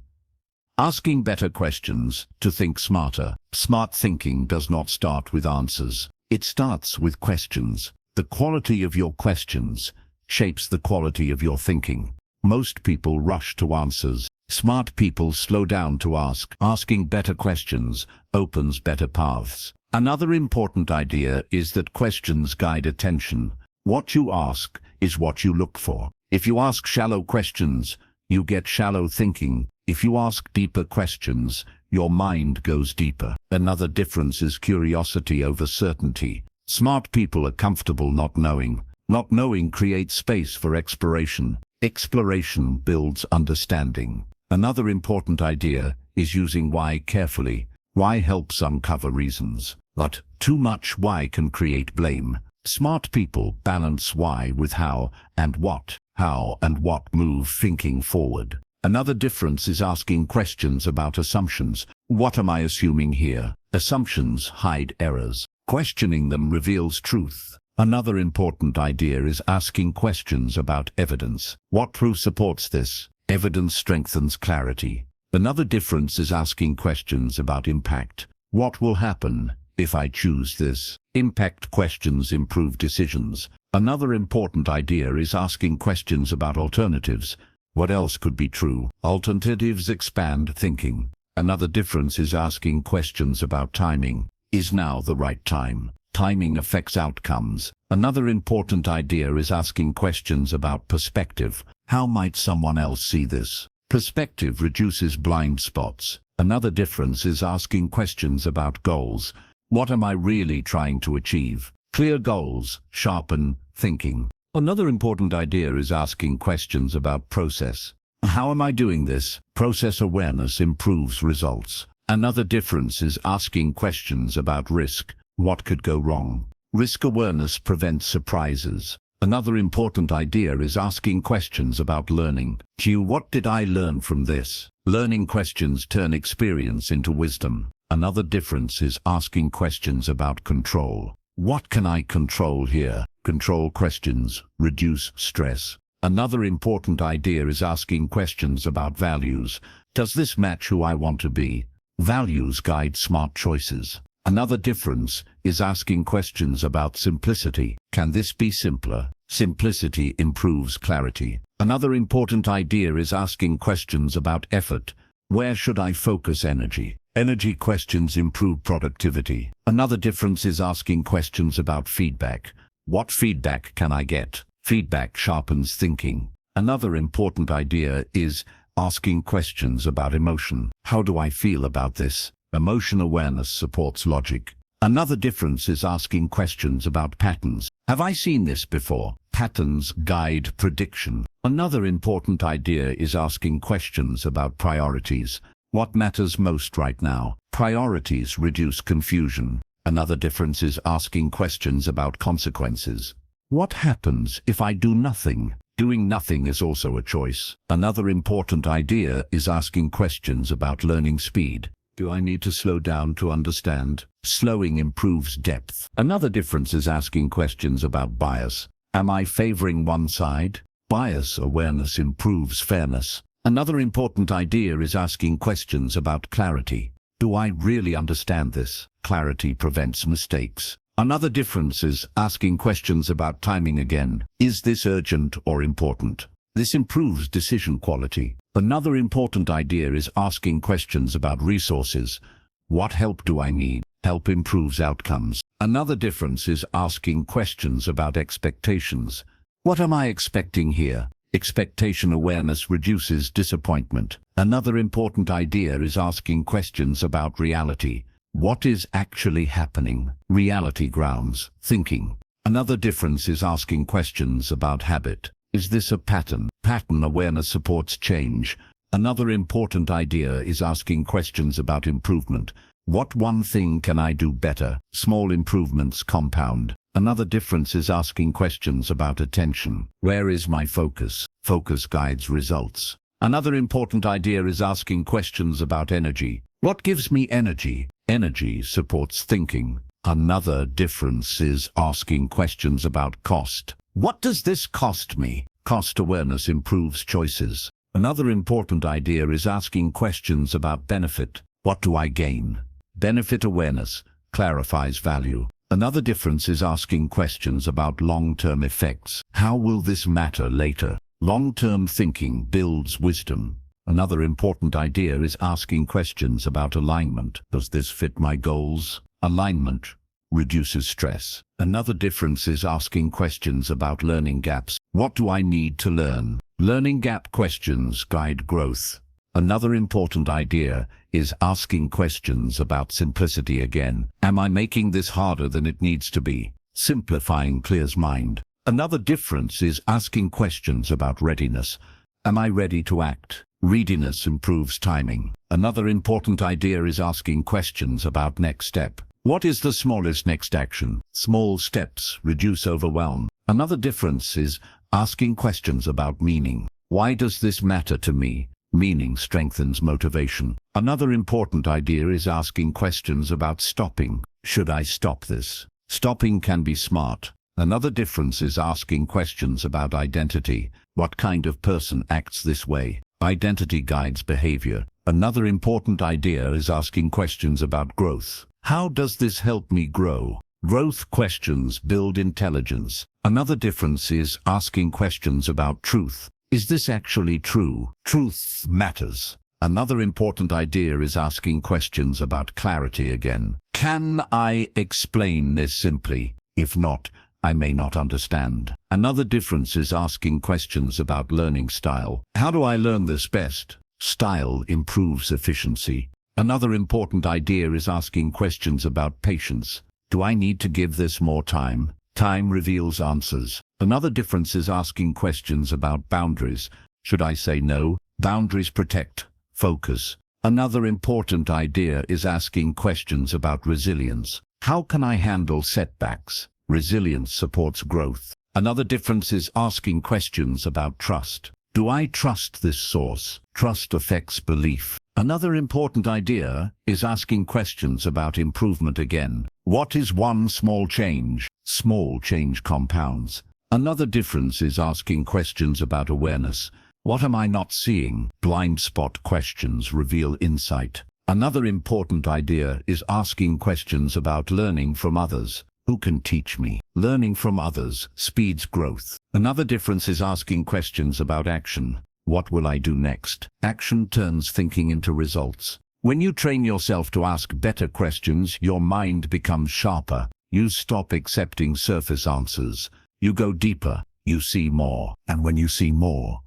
Speaker 1: Asking better questions to think smarter. Smart thinking does not start with answers. It starts with questions. The quality of your questions shapes the quality of your thinking. Most people rush to answers. Smart people slow down to ask. Asking better questions opens better paths. Another important idea is that questions guide attention. What you ask is what you look for. If you ask shallow questions, you get shallow thinking. If you ask deeper questions, your mind goes deeper. Another difference is curiosity over certainty. Smart people are comfortable not knowing. Not knowing creates space for exploration. Exploration builds understanding. Another important idea is using why carefully. Why helps uncover reasons, but too much why can create blame. Smart people balance why with how and what. How and what move thinking forward. Another difference is asking questions about assumptions. What am I assuming here? Assumptions hide errors. Questioning them reveals truth. Another important idea is asking questions about evidence. What proof supports this? Evidence strengthens clarity. Another difference is asking questions about impact. What will happen if I choose this? Impact questions improve decisions. Another important idea is asking questions about alternatives. What else could be true? Alternatives expand thinking. Another difference is asking questions about timing. Is now the right time? Timing affects outcomes. Another important idea is asking questions about perspective. How might someone else see this? Perspective reduces blind spots. Another difference is asking questions about goals. What am I really trying to achieve? Clear goals sharpen thinking. Another important idea is asking questions about process. How am I doing this? Process awareness improves results. Another difference is asking questions about risk. What could go wrong? Risk awareness prevents surprises. Another important idea is asking questions about learning. What did I learn from this? Learning questions turn experience into wisdom. Another difference is asking questions about control. What can I control here? Control questions reduce stress. Another important idea is asking questions about values. Does this match who I want to be? Values guide smart choices. Another difference is asking questions about simplicity. Can this be simpler? Simplicity improves clarity. Another important idea is asking questions about effort. Where should I focus energy? Energy questions improve productivity. Another difference is asking questions about feedback. What feedback can I get? Feedback sharpens thinking. Another important idea is asking questions about emotion. How do I feel about this? Emotion awareness supports logic. Another difference is asking questions about patterns. Have I seen this before? Patterns guide prediction. Another important idea is asking questions about priorities. What matters most right now? Priorities reduce confusion. Another difference is asking questions about consequences. What happens if I do nothing? Doing nothing is also a choice. Another important idea is asking questions about learning speed. Do I need to slow down to understand? Slowing improves depth. Another difference is asking questions about bias. Am I favoring one side? Bias awareness improves fairness. Another important idea is asking questions about clarity. Do I really understand this? Clarity prevents mistakes. Another difference is asking questions about timing again. Is this urgent or important? This improves decision quality. Another important idea is asking questions about resources. What help do I need? Help improves outcomes. Another difference is asking questions about expectations. What am I expecting here? Expectation awareness reduces disappointment. Another important idea is asking questions about reality. What is actually happening? Reality grounds thinking. Another difference is asking questions about habit. Is this a pattern? Pattern awareness supports change. Another important idea is asking questions about improvement. What one thing can I do better? Small improvements compound. Another difference is asking questions about attention. Where is my focus? Focus guides results. Another important idea is asking questions about energy. What gives me energy? Energy supports thinking. Another difference is asking questions about cost. What does this cost me? Cost awareness improves choices. Another important idea is asking questions about benefit. What do I gain? Benefit awareness clarifies value. Another difference is asking questions about long-term effects. How will this matter later? Long-term thinking builds wisdom. Another important idea is asking questions about alignment. Does this fit my goals? Alignment reduces stress. Another difference is asking questions about learning gaps. What do I need to learn? Learning gap questions guide growth. Another important idea is asking questions about simplicity again. Am I making this harder than it needs to be? Simplifying clears mind. Another difference is asking questions about readiness. Am I ready to act? Readiness improves timing. Another important idea is asking questions about next step. What is the smallest next action? Small steps reduce overwhelm. Another difference is asking questions about meaning. Why does this matter to me? Meaning strengthens motivation. Another important idea is asking questions about stopping. Should I stop this? Stopping can be smart. Another difference is asking questions about identity. What kind of person acts this way? Identity guides behavior. Another important idea is asking questions about growth. How does this help me grow? Growth questions build intelligence. Another difference is asking questions about truth. Is this actually true? Truth matters. Another important idea is asking questions about clarity again. Can I explain this simply? If not, I may not understand. Another difference is asking questions about learning style. How do I learn this best? Style improves efficiency. Another important idea is asking questions about patience. Do I need to give this more time? Time reveals answers. Another difference is asking questions about boundaries. Should I say no? Boundaries protect focus. Another important idea is asking questions about resilience. How can I handle setbacks? Resilience supports growth. Another difference is asking questions about trust. Do I trust this source? Trust affects belief. Another important idea is asking questions about improvement again. What is one small change? Small change compounds. Another difference is asking questions about awareness. What am I not seeing? Blind spot questions reveal insight. Another important idea is asking questions about learning from others. Who can teach me? Learning from others speeds growth. Another difference is asking questions about action. What will I do next? Action turns thinking into results. When you train yourself to ask better questions, your mind becomes sharper. You stop accepting surface answers. You go deeper. You see more. And when you see more,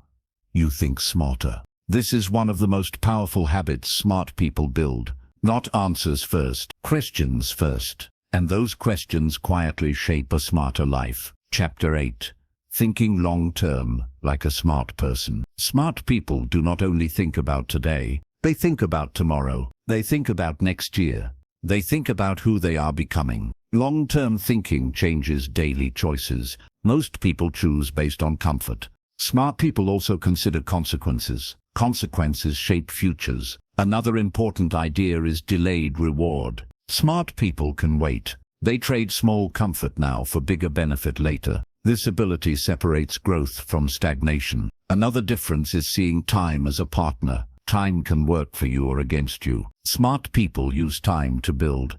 Speaker 1: you think smarter. This is one of the most powerful habits smart people build. Not answers first, questions first. And those questions quietly shape a smarter life. Chapter 8. Thinking long-term, like a smart person. Smart people do not only think about today, they think about tomorrow. They think about next year. They think about who they are becoming. Long-term thinking changes daily choices. Most people choose based on comfort. Smart people also consider consequences. Consequences shape futures. Another important idea is delayed reward. Smart people can wait. They trade small comfort now for bigger benefit later. This ability separates growth from stagnation. Another difference is seeing time as a partner. Time can work for you or against you. Smart people use time to build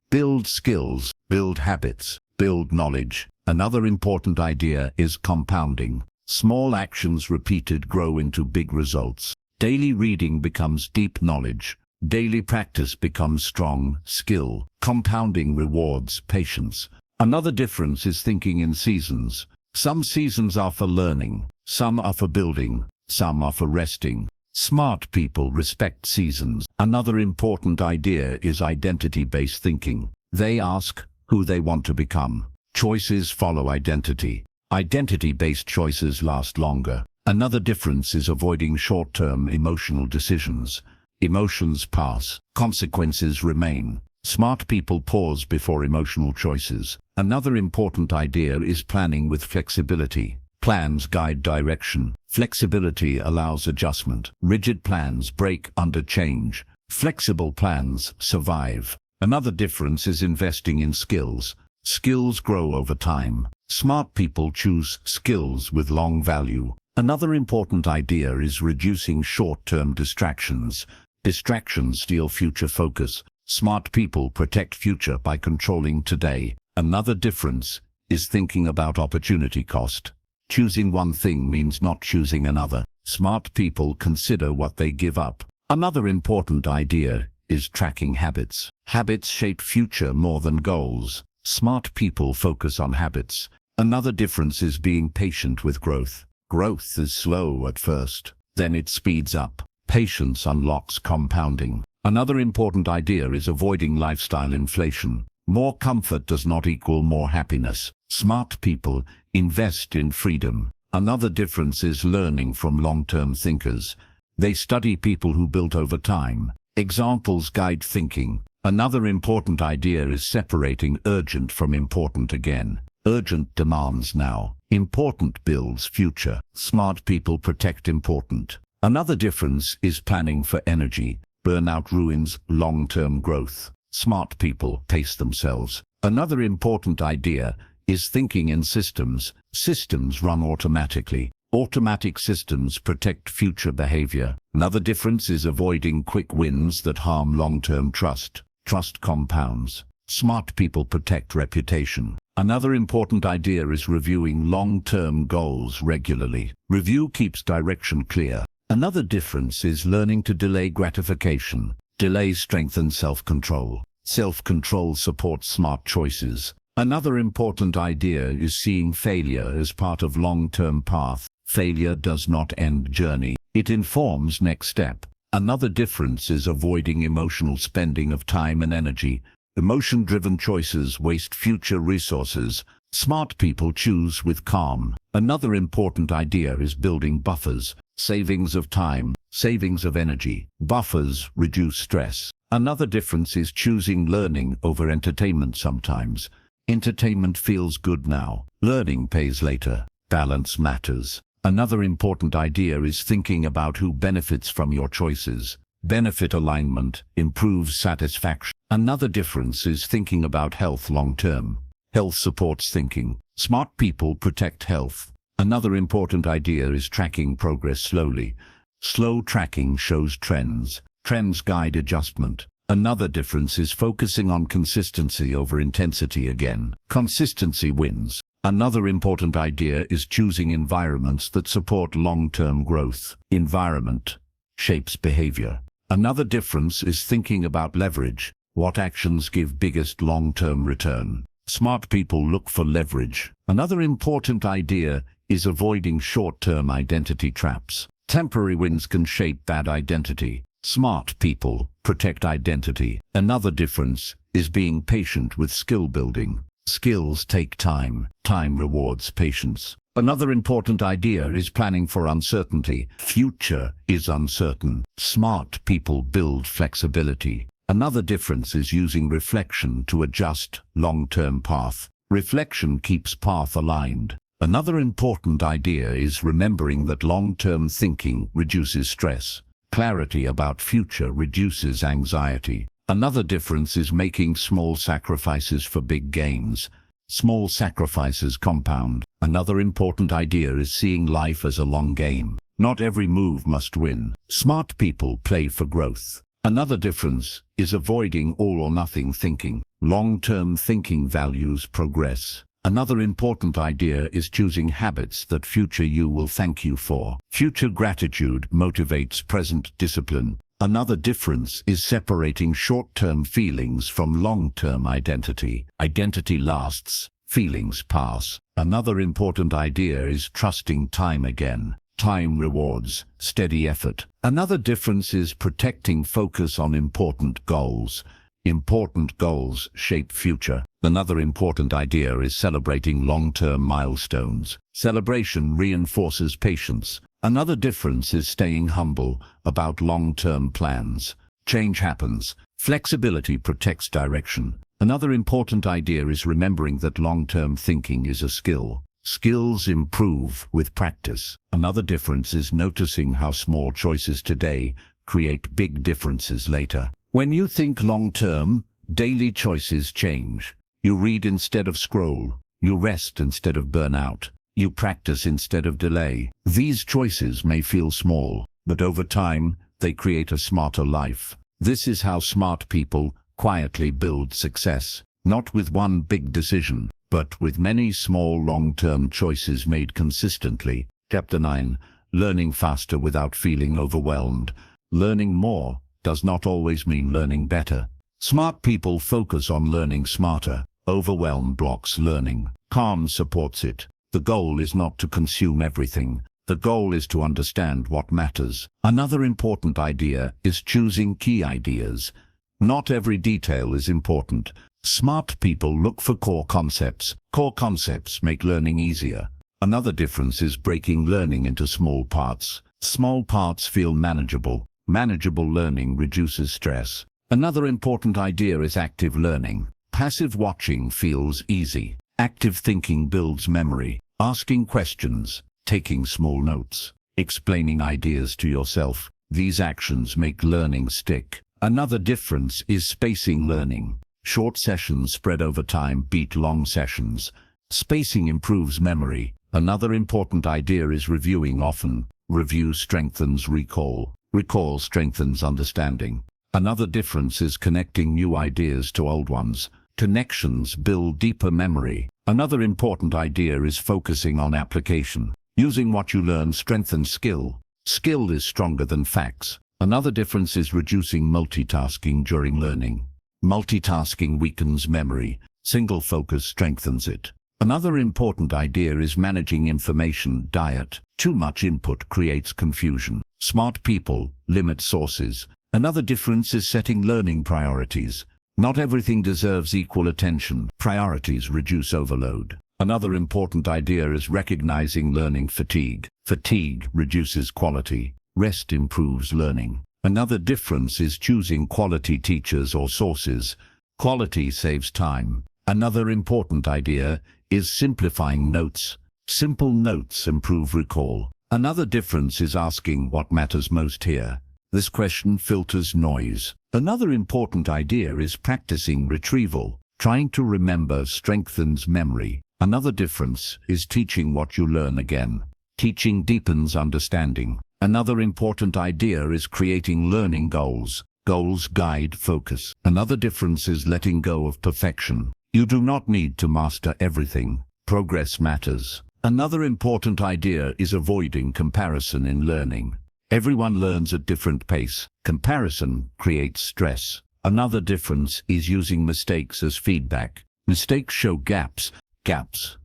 Speaker 1: skills, build habits, build knowledge. Another important idea is compounding. Small actions repeated grow into big results. Daily reading becomes deep knowledge. Daily practice becomes strong skill. Compounding rewards patience. Another difference is thinking in seasons. Some seasons are for learning, some are for building, some are for resting. Smart people respect seasons. Another important idea is identity-based thinking. They ask who they want to become. Choices follow identity. Identity-based choices last longer. Another difference is avoiding short-term emotional decisions. Emotions pass, consequences remain. Smart people pause before emotional choices. Another important idea is planning with flexibility. Plans guide direction. Flexibility allows adjustment. Rigid plans break under change. Flexible plans survive. Another difference is investing in skills. Skills grow over time. Smart people choose skills with long value. Another important idea is reducing short-term distractions. Distractions steal future focus. Smart people protect future by controlling today. Another difference is thinking about opportunity cost. Choosing one thing means not choosing another. Smart people consider what they give up. Another important idea is tracking habits. Habits shape future more than goals. Smart people focus on habits. Another difference is being patient with growth. Growth is slow at first, then it speeds up. Patience unlocks compounding. Another important idea is avoiding lifestyle inflation. More comfort does not equal more happiness. Smart people invest in freedom. Another difference is learning from long-term thinkers. They study people who built over time. Examples guide thinking. Another important idea is separating urgent from important again. Urgent demands now. Important builds future. Smart people protect important. Another difference is planning for energy. Burnout ruins long-term growth. Smart people pace themselves. Another important idea is thinking in systems. Systems run automatically. Automatic systems protect future behavior. Another difference is avoiding quick wins that harm long-term trust. Trust compounds. Smart people protect reputation. Another important idea is reviewing long-term goals regularly. Review keeps direction clear. Another difference is learning to delay gratification. Delay strengthens self-control. Self-control supports smart choices. Another important idea is seeing failure as part of long-term path. Failure does not end journey. It informs next step. Another difference is avoiding emotional spending of time and energy. Emotion-driven choices waste future resources. Smart people choose with calm. Another important idea is building buffers. Savings of time, savings of energy. Buffers reduce stress. Another difference is choosing learning over entertainment sometimes. Entertainment feels good now. Learning pays later. Balance matters. Another important idea is thinking about who benefits from your choices. Benefit alignment improves satisfaction. Another difference is thinking about health long-term. Health supports thinking. Smart people protect health. Another important idea is tracking progress slowly. Slow tracking shows trends. Trends guide adjustment. Another difference is focusing on consistency over intensity again. Consistency wins. Another important idea is choosing environments that support long-term growth. Environment shapes behavior. Another difference is thinking about leverage. What actions give biggest long-term return? Smart people look for leverage. Another important idea is avoiding short-term identity traps. Temporary wins can shape bad identity. Smart people protect identity. Another difference is being patient with skill building. Skills take time. Time rewards patience. Another important idea is planning for uncertainty. Future is uncertain. Smart people build flexibility. Another difference is using reflection to adjust long-term path. Reflection keeps path aligned. Another important idea is remembering that long-term thinking reduces stress. Clarity about future reduces anxiety. Another difference is making small sacrifices for big gains. Small sacrifices compound. Another important idea is seeing life as a long game. Not every move must win. Smart people play for growth. Another difference is avoiding all or nothing thinking. Long-term thinking values progress. Another important idea is choosing habits that future you will thank you for. Future gratitude motivates present discipline. Another difference is separating short-term feelings from long-term identity. Identity lasts, feelings pass. Another important idea is trusting time again. Time rewards steady effort. Another difference is protecting focus on important goals. Important goals shape future. Another important idea is celebrating long-term milestones. Celebration reinforces patience. Another difference is staying humble about long-term plans. Change happens. Flexibility protects direction. Another important idea is remembering that long-term thinking is a skill. Skills improve with practice. Another difference is noticing how small choices today create big differences later. When you think long-term, daily choices change. You read instead of scroll. You rest instead of burn out. You practice instead of delay. These choices may feel small, but over time, they create a smarter life. This is how smart people quietly build success, not with one big decision, but with many small long-term choices made consistently. Chapter 9. Learning faster without feeling overwhelmed. Learning more does not always mean learning better. Smart people focus on learning smarter. Overwhelm blocks learning. Calm supports it. The goal is not to consume everything. The goal is to understand what matters. Another important idea is choosing key ideas. Not every detail is important. Smart people look for core concepts. Core concepts make learning easier. Another difference is breaking learning into small parts. Small parts feel manageable. Manageable learning reduces stress. Another important idea is active learning. Passive watching feels easy. Active thinking builds memory. Asking questions, taking small notes, explaining ideas to yourself. These actions make learning stick. Another difference is spacing learning. Short sessions spread over time beat long sessions. Spacing improves memory. Another important idea is reviewing often. Review strengthens recall. Recall strengthens understanding. Another difference is connecting new ideas to old ones. Connections build deeper memory. Another important idea is focusing on application. Using what you learn strengthens skill. Skill is stronger than facts. Another difference is reducing multitasking during learning. Multitasking weakens memory. Single focus strengthens it. Another important idea is managing information diet. Too much input creates confusion. Smart people limit sources. Another difference is setting learning priorities. Not everything deserves equal attention. Priorities reduce overload. Another important idea is recognizing learning fatigue. Fatigue reduces quality. Rest improves learning. Another difference is choosing quality teachers or sources. Quality saves time. Another important idea is simplifying notes. Simple notes improve recall. Another difference is asking what matters most here. This question filters noise. Another important idea is practicing retrieval. Trying to remember strengthens memory. Another difference is teaching what you learn again. Teaching deepens understanding. Another important idea is creating learning goals. Goals guide focus. Another difference is letting go of perfection. You do not need to master everything. Progress matters. Another important idea is avoiding comparison in learning. Everyone learns at different pace. Comparison creates stress. Another difference is using mistakes as feedback. Mistakes show gaps. Gaps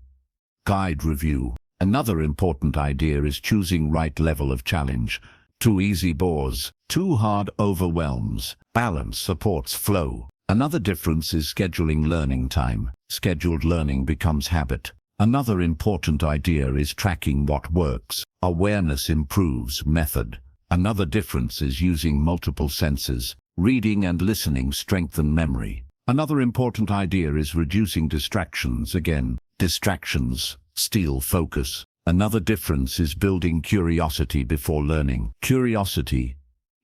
Speaker 1: guide review. Another important idea is choosing right level of challenge. Too easy bores. Too hard overwhelms. Balance supports flow. Another difference is scheduling learning time. Scheduled learning becomes habit. Another important idea is tracking what works. Awareness improves method. Another difference is using multiple senses. Reading and listening strengthen memory. Another important idea is reducing distractions again. Distractions steal focus. Another difference is building curiosity before learning. Curiosity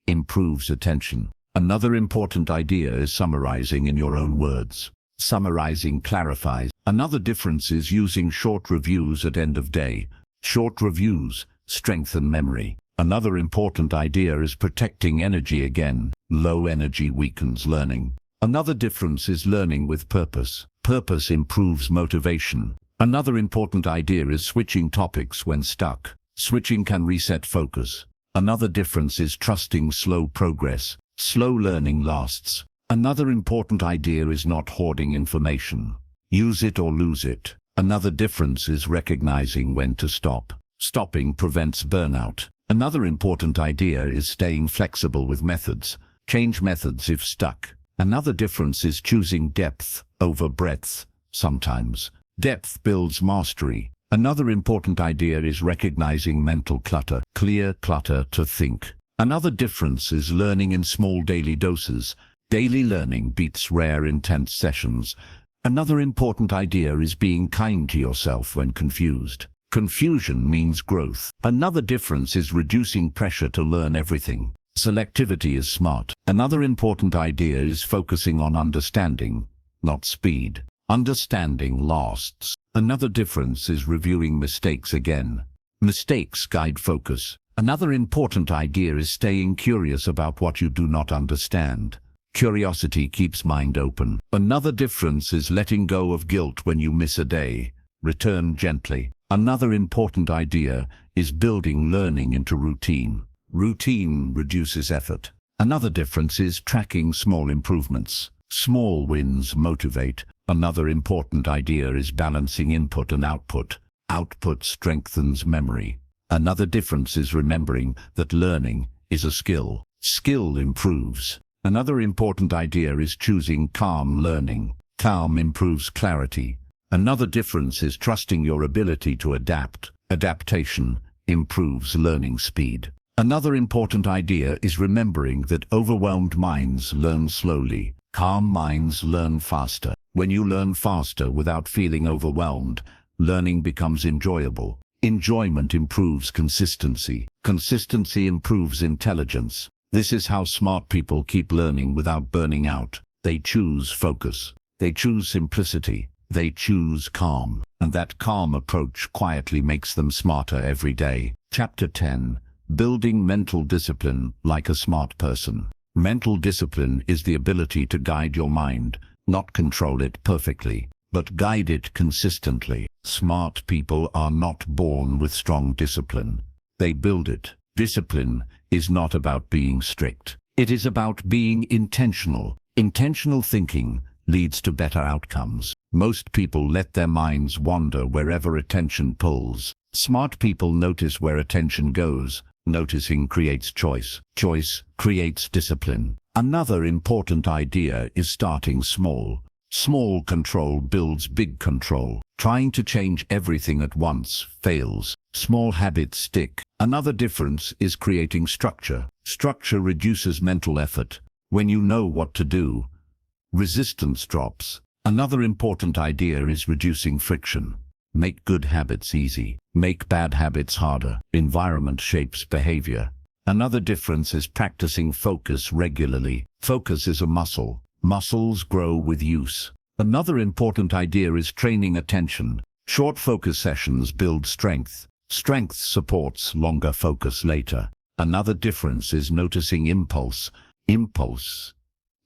Speaker 1: improves attention. Another important idea is summarizing in your own words. Summarizing clarifies. Another difference is using short reviews at end of day. Short reviews strengthen memory. Another important idea is protecting energy again. Low energy weakens learning. Another difference is learning with purpose. Purpose improves motivation. Another important idea is switching topics when stuck. Switching can reset focus. Another difference is trusting slow progress. Slow learning lasts. Another important idea is not hoarding information. Use it or lose it. Another difference is recognizing when to stop. Stopping prevents burnout. Another important idea is staying flexible with methods. Change methods if stuck. Another difference is choosing depth over breadth. Sometimes depth builds mastery. Another important idea is recognizing mental clutter. Clear clutter to think. Another difference is learning in small daily doses. Daily learning beats rare intense sessions. Another important idea is being kind to yourself when confused. Confusion means growth. Another difference is reducing pressure to learn everything. Selectivity is smart. Another important idea is focusing on understanding, not speed. Understanding lasts. Another difference is reviewing mistakes again. Mistakes guide focus. Another important idea is staying curious about what you do not understand. Curiosity keeps mind open. Another difference is letting go of guilt when you miss a day. Return gently. Another important idea is building learning into routine. Routine reduces effort. Another difference is tracking small improvements. Small wins motivate. Another important idea is balancing input and output. Output strengthens memory. Another difference is remembering that learning is a skill. Skill improves. Another important idea is choosing calm learning. Calm improves clarity. Another difference is trusting your ability to adapt. Adaptation improves learning speed. Another important idea is remembering that overwhelmed minds learn slowly. Calm minds learn faster. When you learn faster without feeling overwhelmed, learning becomes enjoyable. Enjoyment improves consistency. Consistency improves intelligence. This is how smart people keep learning without burning out. They choose focus. They choose simplicity. They choose calm. And that calm approach quietly makes them smarter every day. Chapter 10. Building mental discipline like a smart person. Mental discipline is the ability to guide your mind, not control it perfectly, but guide it consistently. Smart people are not born with strong discipline. They build it. Discipline is not about being strict. It is about being intentional. Intentional thinking leads to better outcomes. Most people let their minds wander wherever attention pulls. Smart people notice where attention goes. Noticing creates choice. Choice creates discipline. Another important idea is starting small. Small control builds big control. Trying to change everything at once fails. Small habits stick. Another difference is creating structure. Structure reduces mental effort. When you know what to do, resistance drops. Another important idea is reducing friction. Make good habits easy. Make bad habits harder. Environment shapes behavior. Another difference is practicing focus regularly. Focus is a muscle. Muscles grow with use. Another important idea is training attention. Short focus sessions build strength. Strength supports longer focus later. Another difference is noticing impulse. Impulse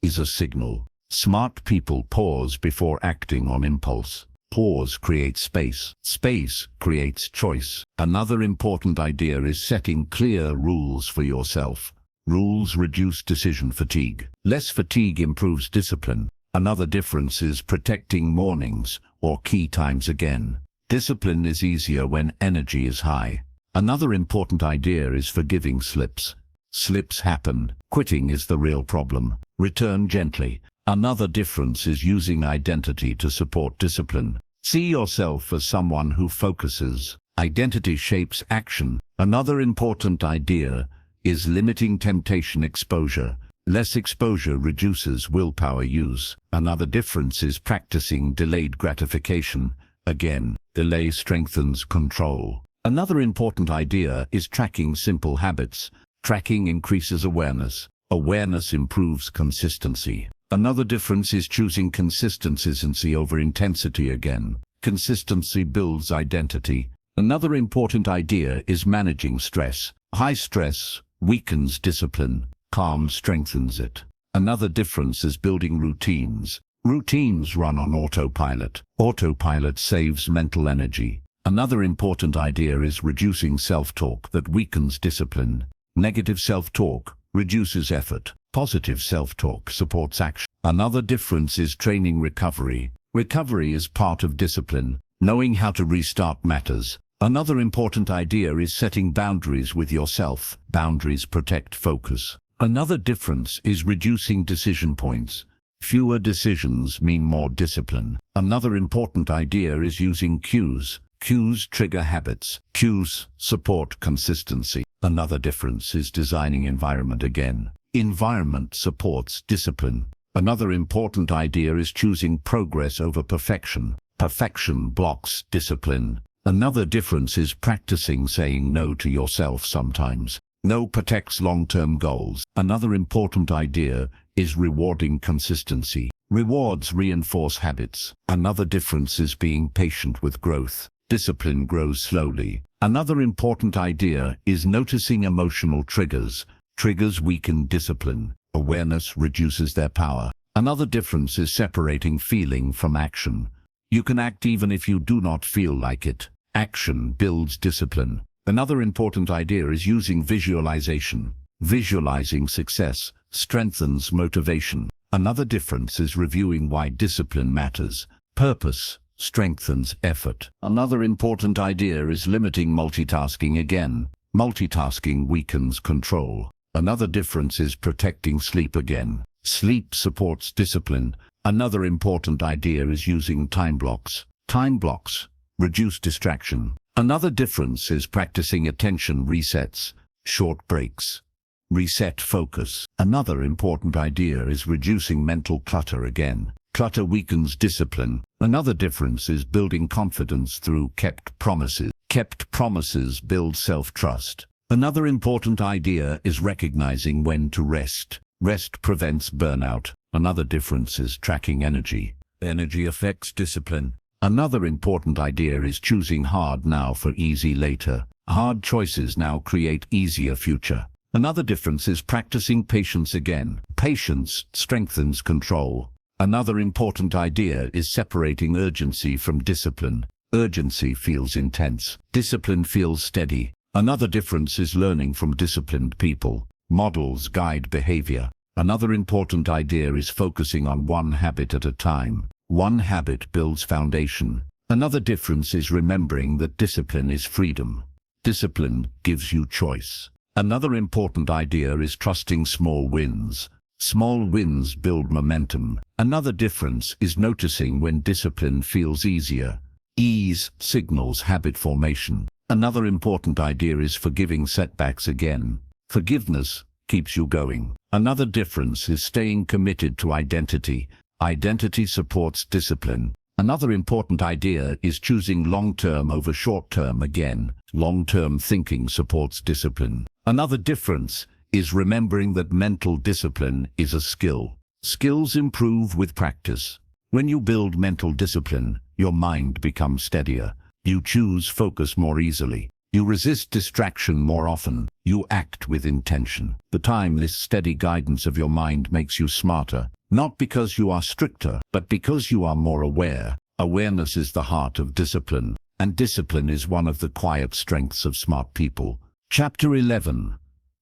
Speaker 1: is a signal. Smart people pause before acting on impulse. Pause creates space. Space creates choice. Another important idea is setting clear rules for yourself. Rules reduce decision fatigue. Less fatigue improves discipline. Another difference is protecting mornings or key times again. Discipline is easier when energy is high. Another important idea is forgiving slips. Slips happen. Quitting is the real problem. Return gently. Another difference is using identity to support discipline. See yourself as someone who focuses. Identity shapes action. Another important idea is limiting temptation exposure. Less exposure reduces willpower use. Another difference is practicing delayed gratification. Again, delay strengthens control. Another important idea is tracking simple habits. Tracking increases awareness. Awareness improves consistency. Another difference is choosing consistency over intensity again. Consistency builds identity. Another important idea is managing stress. High stress weakens discipline. Calm strengthens it. Another difference is building routines. Routines run on autopilot. Autopilot saves mental energy. Another important idea is reducing self-talk that weakens discipline. Negative self-talk reduces effort. Positive self-talk supports action. Another difference is training recovery. Recovery is part of discipline. Knowing how to restart matters. Another important idea is setting boundaries with yourself. Boundaries protect focus. Another difference is reducing decision points. Fewer decisions mean more discipline. Another important idea is using cues. Cues trigger habits. Cues support consistency. Another difference is designing environment again. Environment supports discipline. Another important idea is choosing progress over perfection. Perfection blocks discipline. Another difference is practicing saying no to yourself sometimes. No protects long-term goals. Another important idea is rewarding consistency. Rewards reinforce habits. Another difference is being patient with growth. Discipline grows slowly. Another important idea is noticing emotional triggers. Triggers weaken discipline. Awareness reduces their power. Another difference is separating feeling from action. You can act even if you do not feel like it. Action builds discipline. Another important idea is using visualization. Visualizing success strengthens motivation. Another difference is reviewing why discipline matters. Purpose strengthens effort. Another important idea is limiting multitasking again. Multitasking weakens control. Another difference is protecting sleep again. Sleep supports discipline. Another important idea is using time blocks. Time blocks reduce distraction. Another difference is practicing attention resets, short breaks. Reset focus. Another important idea is reducing mental clutter again. Clutter weakens discipline. Another difference is building confidence through kept promises. Kept promises build self-trust. Another important idea is recognizing when to rest. Rest prevents burnout. Another difference is tracking energy. Energy affects discipline. Another important idea is choosing hard now for easy later. Hard choices now create easier future. Another difference is practicing patience again. Patience strengthens control. Another important idea is separating urgency from discipline. Urgency feels intense. Discipline feels steady. Another difference is learning from disciplined people. Models guide behavior. Another important idea is focusing on one habit at a time. One habit builds foundation. Another difference is remembering that discipline is freedom. Discipline gives you choice. Another important idea is trusting small wins. Small wins build momentum. Another difference is noticing when discipline feels easier. Ease signals habit formation. Another important idea is forgiving setbacks again. Forgiveness keeps you going. Another difference is staying committed to identity. Identity supports discipline. Another important idea is choosing long-term over short-term again. Long-term thinking supports discipline. Another difference is remembering that mental discipline is a skill. Skills improve with practice. When you build mental discipline, your mind becomes steadier. You choose focus more easily. You resist distraction more often. You act with intention. The timeless, steady guidance of your mind makes you smarter, not because you are stricter, but because you are more aware. Awareness is the heart of discipline, and discipline is one of the quiet strengths of smart people. Chapter 11.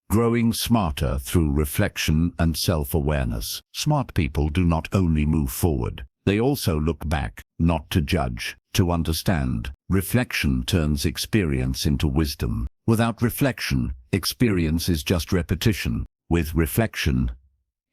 Speaker 1: Growing smarter through reflection and self-awareness. Smart people do not only move forward, they also look back, not to judge, to understand. Reflection turns experience into wisdom. Without reflection, experience is just repetition. With reflection,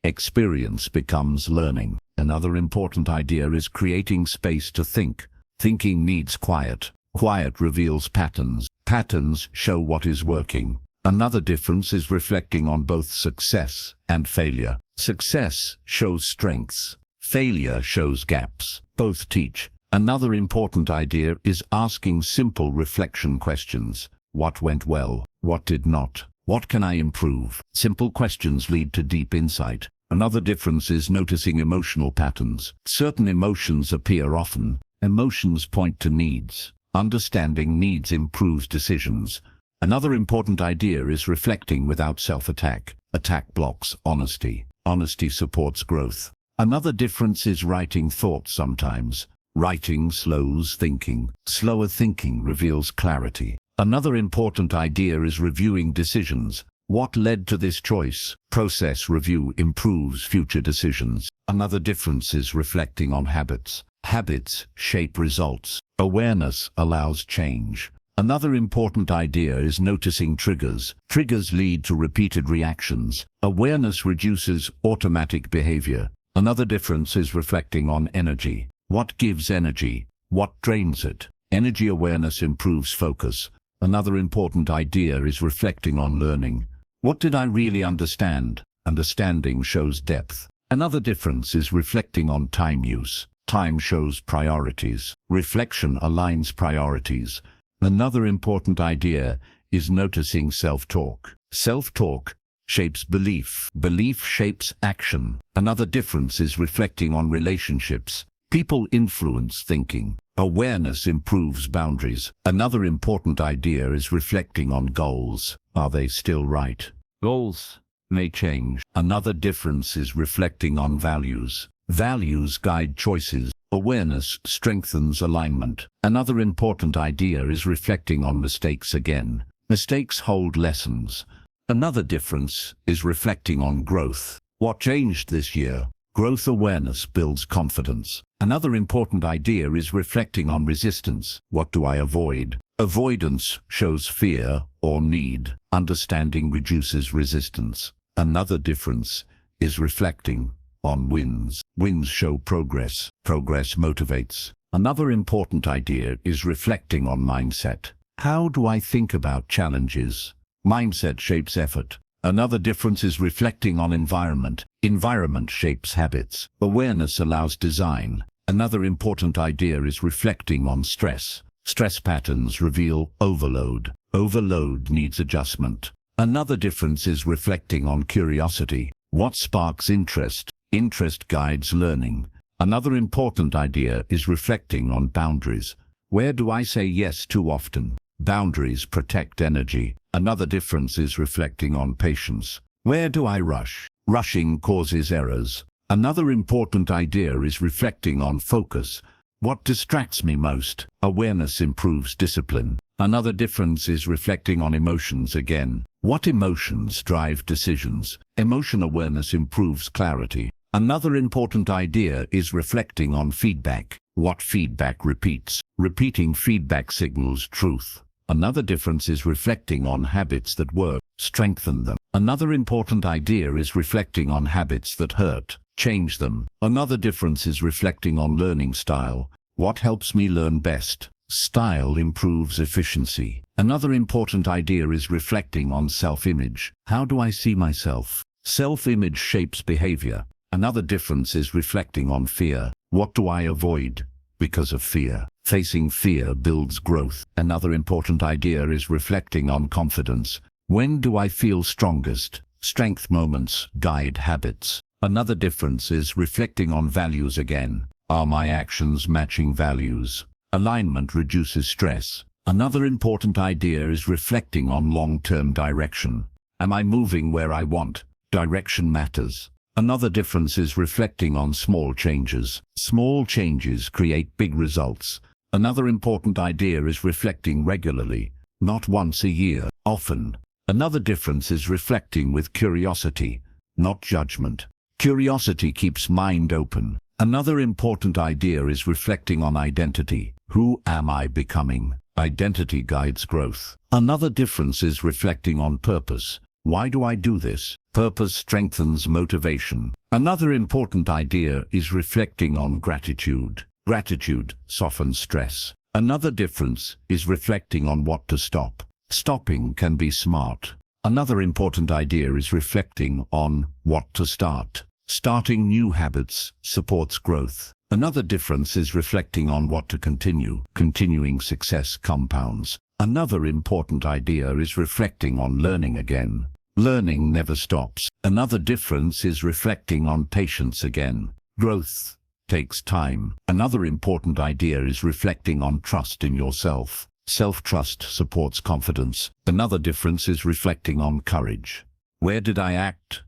Speaker 1: experience becomes learning. Another important idea is creating space to think. Thinking needs quiet. Quiet reveals patterns. Patterns show what is working. Another difference is reflecting on both success and failure. Success shows strengths. Failure shows gaps. Both teach. Another important idea is asking simple reflection questions. What went well? What did not? What can I improve? Simple questions lead to deep insight. Another difference is noticing emotional patterns. Certain emotions appear often. Emotions point to needs. Understanding needs improves decisions. Another important idea is reflecting without self-attack. Attack blocks honesty. Honesty supports growth. Another difference is writing thoughts sometimes. Writing slows thinking. Slower thinking reveals clarity. Another important idea is reviewing decisions. What led to this choice? Process review improves future decisions. Another difference is reflecting on habits. Habits shape results. Awareness allows change. Another important idea is noticing triggers. Triggers lead to repeated reactions. Awareness reduces automatic behavior. Another difference is reflecting on energy. What gives energy? What drains it? Energy awareness improves focus. Another important idea is reflecting on learning. What did I really understand? Understanding shows depth. Another difference is reflecting on time use. Time shows priorities. Reflection aligns priorities. Another important idea is noticing self-talk. Self-talk shapes belief. Belief shapes action. Another difference is reflecting on relationships. People influence thinking. Awareness improves boundaries. Another important idea is reflecting on goals. Are they still right? Goals may change. Another difference is reflecting on values. Values guide choices. Awareness strengthens alignment. Another important idea is reflecting on mistakes again. Mistakes hold lessons. Another difference is reflecting on growth. What changed this year? Growth awareness builds confidence. Another important idea is reflecting on resistance. What do I avoid? Avoidance shows fear or need. Understanding reduces resistance. Another difference is reflecting on wins. Wins show progress. Progress motivates. Another important idea is reflecting on mindset. How do I think about challenges? Mindset shapes effort. Another difference is reflecting on environment. Environment shapes habits. Awareness allows design. Another important idea is reflecting on stress. Stress patterns reveal overload. Overload needs adjustment. Another difference is reflecting on curiosity. What sparks interest? Interest guides learning. Another important idea is reflecting on boundaries. Where do I say yes too often? Boundaries protect energy. Another difference is reflecting on patience. Where do I rush? Rushing causes errors. Another important idea is reflecting on focus. What distracts me most? Awareness improves discipline. Another difference is reflecting on emotions again. What emotions drive decisions? Emotion awareness improves clarity. Another important idea is reflecting on feedback. What feedback repeats? Repeating feedback signals truth. Another difference is reflecting on habits that work. Strengthen them. Another important idea is reflecting on habits that hurt. Change them. Another difference is reflecting on learning style. What helps me learn best? Style improves efficiency. Another important idea is reflecting on self-image. How do I see myself? Self-image shapes behavior. Another difference is reflecting on fear. What do I avoid because of fear? Facing fear builds growth. Another important idea is reflecting on confidence. When do I feel strongest? Strength moments guide habits. Another difference is reflecting on values again. Are my actions matching values? Alignment reduces stress. Another important idea is reflecting on long-term direction. Am I moving where I want? Direction matters. Another difference is reflecting on small changes. Small changes create big results. Another important idea is reflecting regularly, not once a year, often. Another difference is reflecting with curiosity, not judgment. Curiosity keeps mind open. Another important idea is reflecting on identity. Who am I becoming? Identity guides growth. Another difference is reflecting on purpose. Why do I do this? Purpose strengthens motivation. Another important idea is reflecting on gratitude. Gratitude softens stress. Another difference is reflecting on what to stop. Stopping can be smart. Another important idea is reflecting on what to start. Starting new habits supports growth. Another difference is reflecting on what to continue. Continuing success compounds. Another important idea is reflecting on learning again. Learning never stops. Another difference is reflecting on patience again. Growth takes time. Another important idea is reflecting on trust in yourself. Self-trust supports confidence. Another difference is reflecting on courage. Where did I act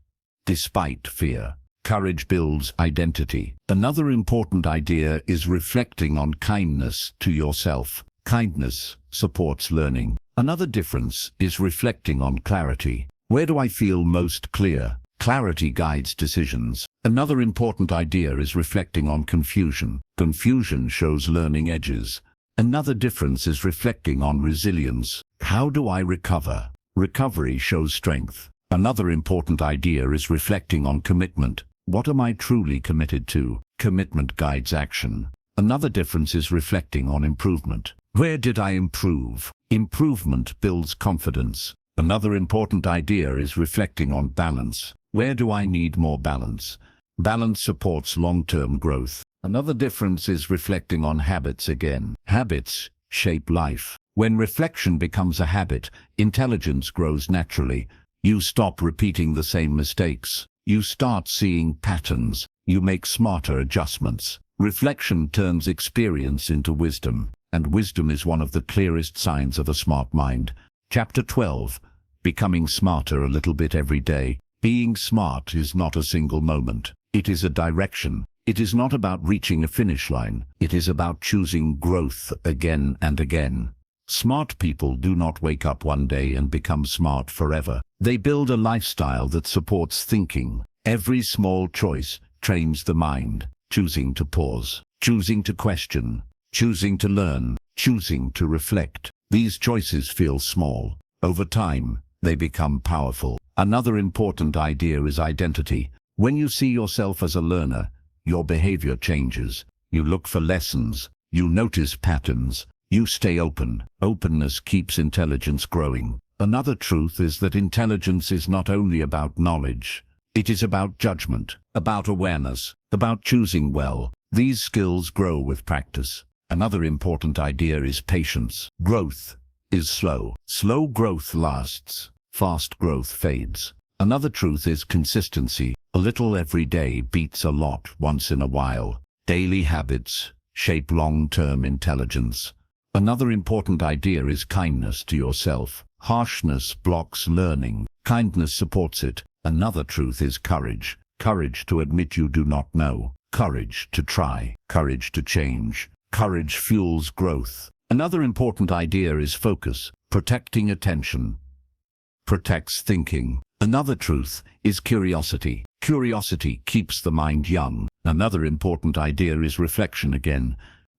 Speaker 1: despite fear? Courage builds identity. Another important idea is reflecting on kindness to yourself. Kindness supports learning. Another difference is reflecting on clarity. Where do I feel most clear? Clarity guides decisions. Another important idea is reflecting on confusion. Confusion shows learning edges. Another difference is reflecting on resilience. How do I recover? Recovery shows strength. Another important idea is reflecting on commitment. What am I truly committed to? Commitment guides action. Another difference is reflecting on improvement. Where did I improve? Improvement builds confidence. Another important idea is reflecting on balance. Where do I need more balance? Balance supports long-term growth. Another difference is reflecting on habits again. Habits shape life. When reflection becomes a habit, intelligence grows naturally. You stop repeating the same mistakes. You start seeing patterns. You make smarter adjustments. Reflection turns experience into wisdom, and wisdom is one of the clearest signs of a smart mind. Chapter 12. Becoming smarter a little bit every day. Being smart is not a single moment. It is a direction. It is not about reaching a finish line. It is about choosing growth again and again. Smart people do not wake up one day and become smart forever. They build a lifestyle that supports thinking. Every small choice trains the mind. Choosing to pause, choosing to question, choosing to learn, choosing to reflect. These choices feel small. Over time, they become powerful. Another important idea is identity. When you see yourself as a learner, your behavior changes. You look for lessons. You notice patterns. You stay open. Openness keeps intelligence growing. Another truth is that intelligence is not only about knowledge. It is about judgment, about awareness, about choosing well. These skills grow with practice. Another important idea is patience. Growth is slow. Slow growth lasts. Fast growth fades. Another truth is consistency. A little every day beats a lot once in a while. Daily habits shape long-term intelligence. Another important idea is kindness to yourself. Harshness blocks learning. Kindness supports it. Another truth is courage. Courage to admit you do not know. Courage to try. Courage to change. Courage fuels growth. Another important idea is focus. Protecting attention protects thinking. Another truth is curiosity. Curiosity keeps the mind young. Another important idea is reflection again.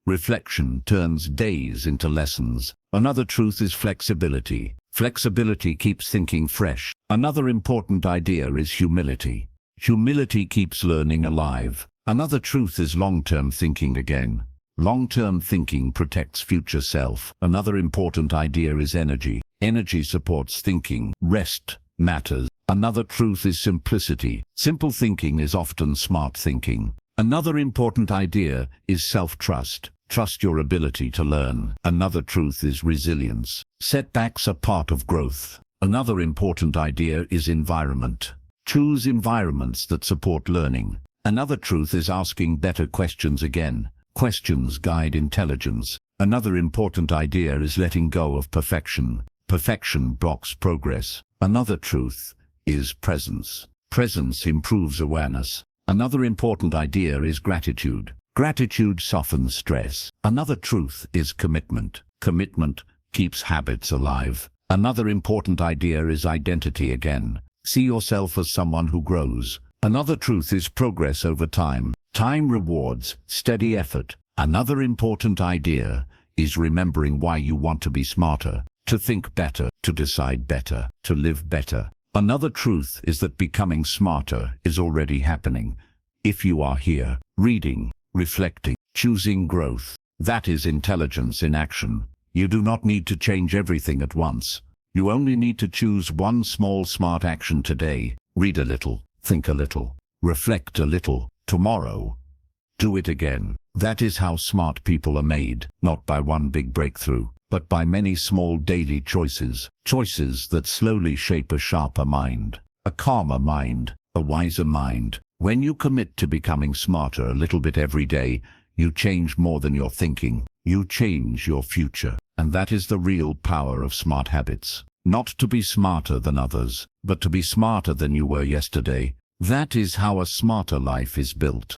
Speaker 1: Reflection turns days into lessons. Another truth is flexibility. Flexibility keeps thinking fresh. Another important idea is humility. Humility keeps learning alive. Another truth is long-term thinking again. Long-term thinking protects future self. Another important idea is energy. Energy supports thinking. Rest matters. Another truth is simplicity. Simple thinking is often smart thinking. Another important idea is self-trust. Trust your ability to learn. Another truth is resilience. Setbacks are part of growth. Another important idea is environment. Choose environments that support learning. Another truth is asking better questions again. Questions guide intelligence. Another important idea is letting go of perfection. Perfection blocks progress. Another truth is presence. Presence improves awareness. Another important idea is gratitude. Gratitude softens stress. Another truth is commitment. Commitment keeps habits alive. Another important idea is identity again. See yourself as someone who grows. Another truth is progress over time. Time rewards steady effort. Another important idea is remembering why you want to be smarter, to think better, to decide better, to live better. Another truth is that becoming smarter is already happening. If you are here, reading, reflecting, choosing growth, that is intelligence in action. You do not need to change everything at once. You only need to choose one small smart action today. Read a little, think a little, reflect a little. Tomorrow, do it again. That is how smart people are made, not by one big breakthrough, but by many small daily choices. Choices that slowly shape a sharper mind, a calmer mind, a wiser mind. When you commit to becoming smarter a little bit every day, you change more than your thinking. You change your future. And that is the real power of smart habits. Not to be smarter than others, but to be smarter than you were yesterday. That is how a smarter life is built.